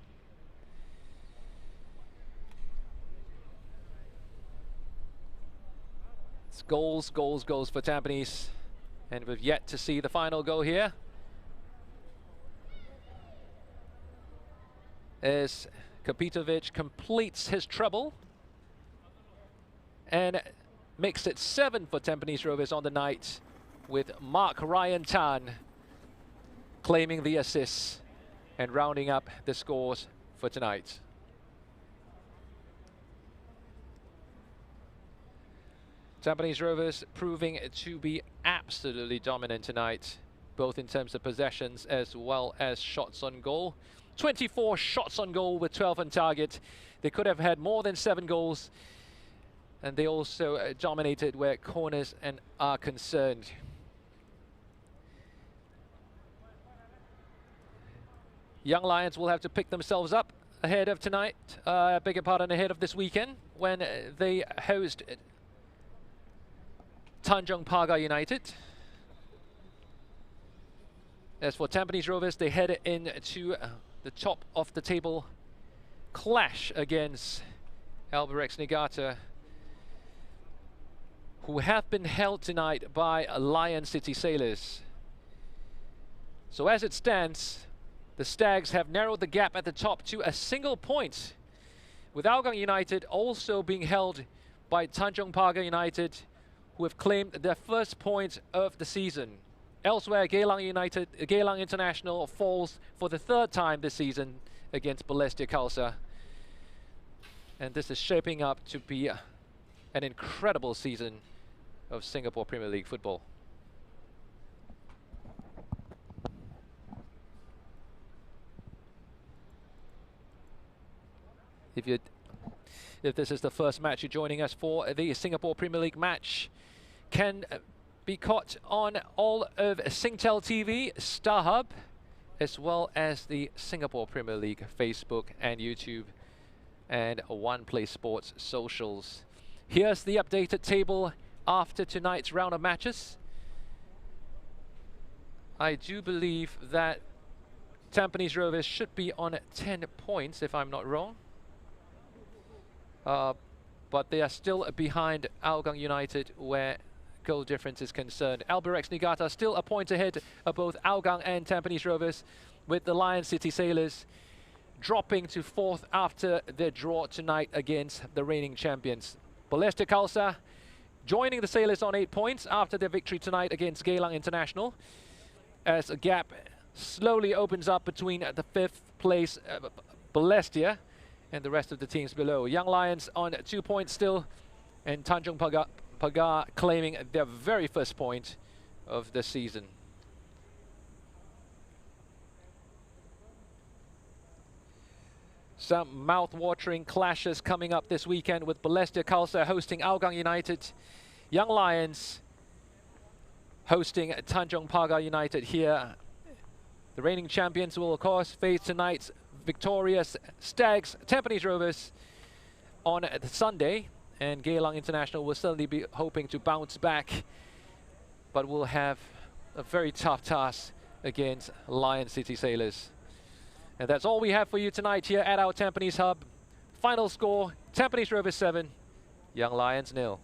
It's goals, goals, goals for Tampines, and we've yet to see the final goal here, as Kopitovic completes his treble and makes it 7 for Tampines Rovers on the night, with Mark Ryan Tan claiming the assists and rounding up the scores for tonight. Tampines Rovers proving to be absolutely dominant tonight, both in terms of possessions as well as shots on goal. 24 shots on goal with 12 on target. They could have had more than 7 goals, and they also dominated where corners are concerned. Young Lions will have to pick themselves up ahead of tonight, beg your pardon, ahead of this weekend, when they host Tanjong Pagar United. As for Tampines Rovers, they head into the top of the table clash against Albirex Niigata, who have been held tonight by Lion City Sailors. So as it stands, the Stags have narrowed the gap at the top to a single point, with Hougang United also being held by Tanjong Pagar United, who have claimed their first point of the season. Elsewhere, Geylang International falls for the 3rd time this season against Balestier Khalsa. And this is shaping up to be an incredible season of Singapore Premier League football. If this is the first match you're joining us for, the Singapore Premier League match can be caught on all of Singtel TV, StarHub, as well as the Singapore Premier League Facebook and YouTube and One Play Sports socials. Here's the updated table after tonight's round of matches. I do believe that Tampines Rovers should be on 10 points, if I'm not wrong. But they are still behind Hougang United, where goal difference is concerned. Albirex Niigata still a point ahead of both Hougang and Tampines Rovers, with the Lion City Sailors dropping to 4th after their draw tonight against the reigning champions. Balestier Khalsa joining the Sailors on 8 points after their victory tonight against Geylang International, as a gap slowly opens up between the 5th place Balestier and the rest of the teams below. Young Lions on 2 points still, and Tanjung Pagar claiming their very first point of the season. Some mouth-watering clashes coming up this weekend, with Balestier Khalsa hosting Hougang United, Young Lions hosting Tanjung Pagar United here. The reigning champions will of course face tonight's victorious Stags, Tampines Rovers, on Sunday, and Geylang International will certainly be hoping to bounce back, but will have a very tough task against Lion City Sailors. And that's all we have for you tonight here at our Tampines Hub. Final score, Tampines Rovers 7, Young Lions 0.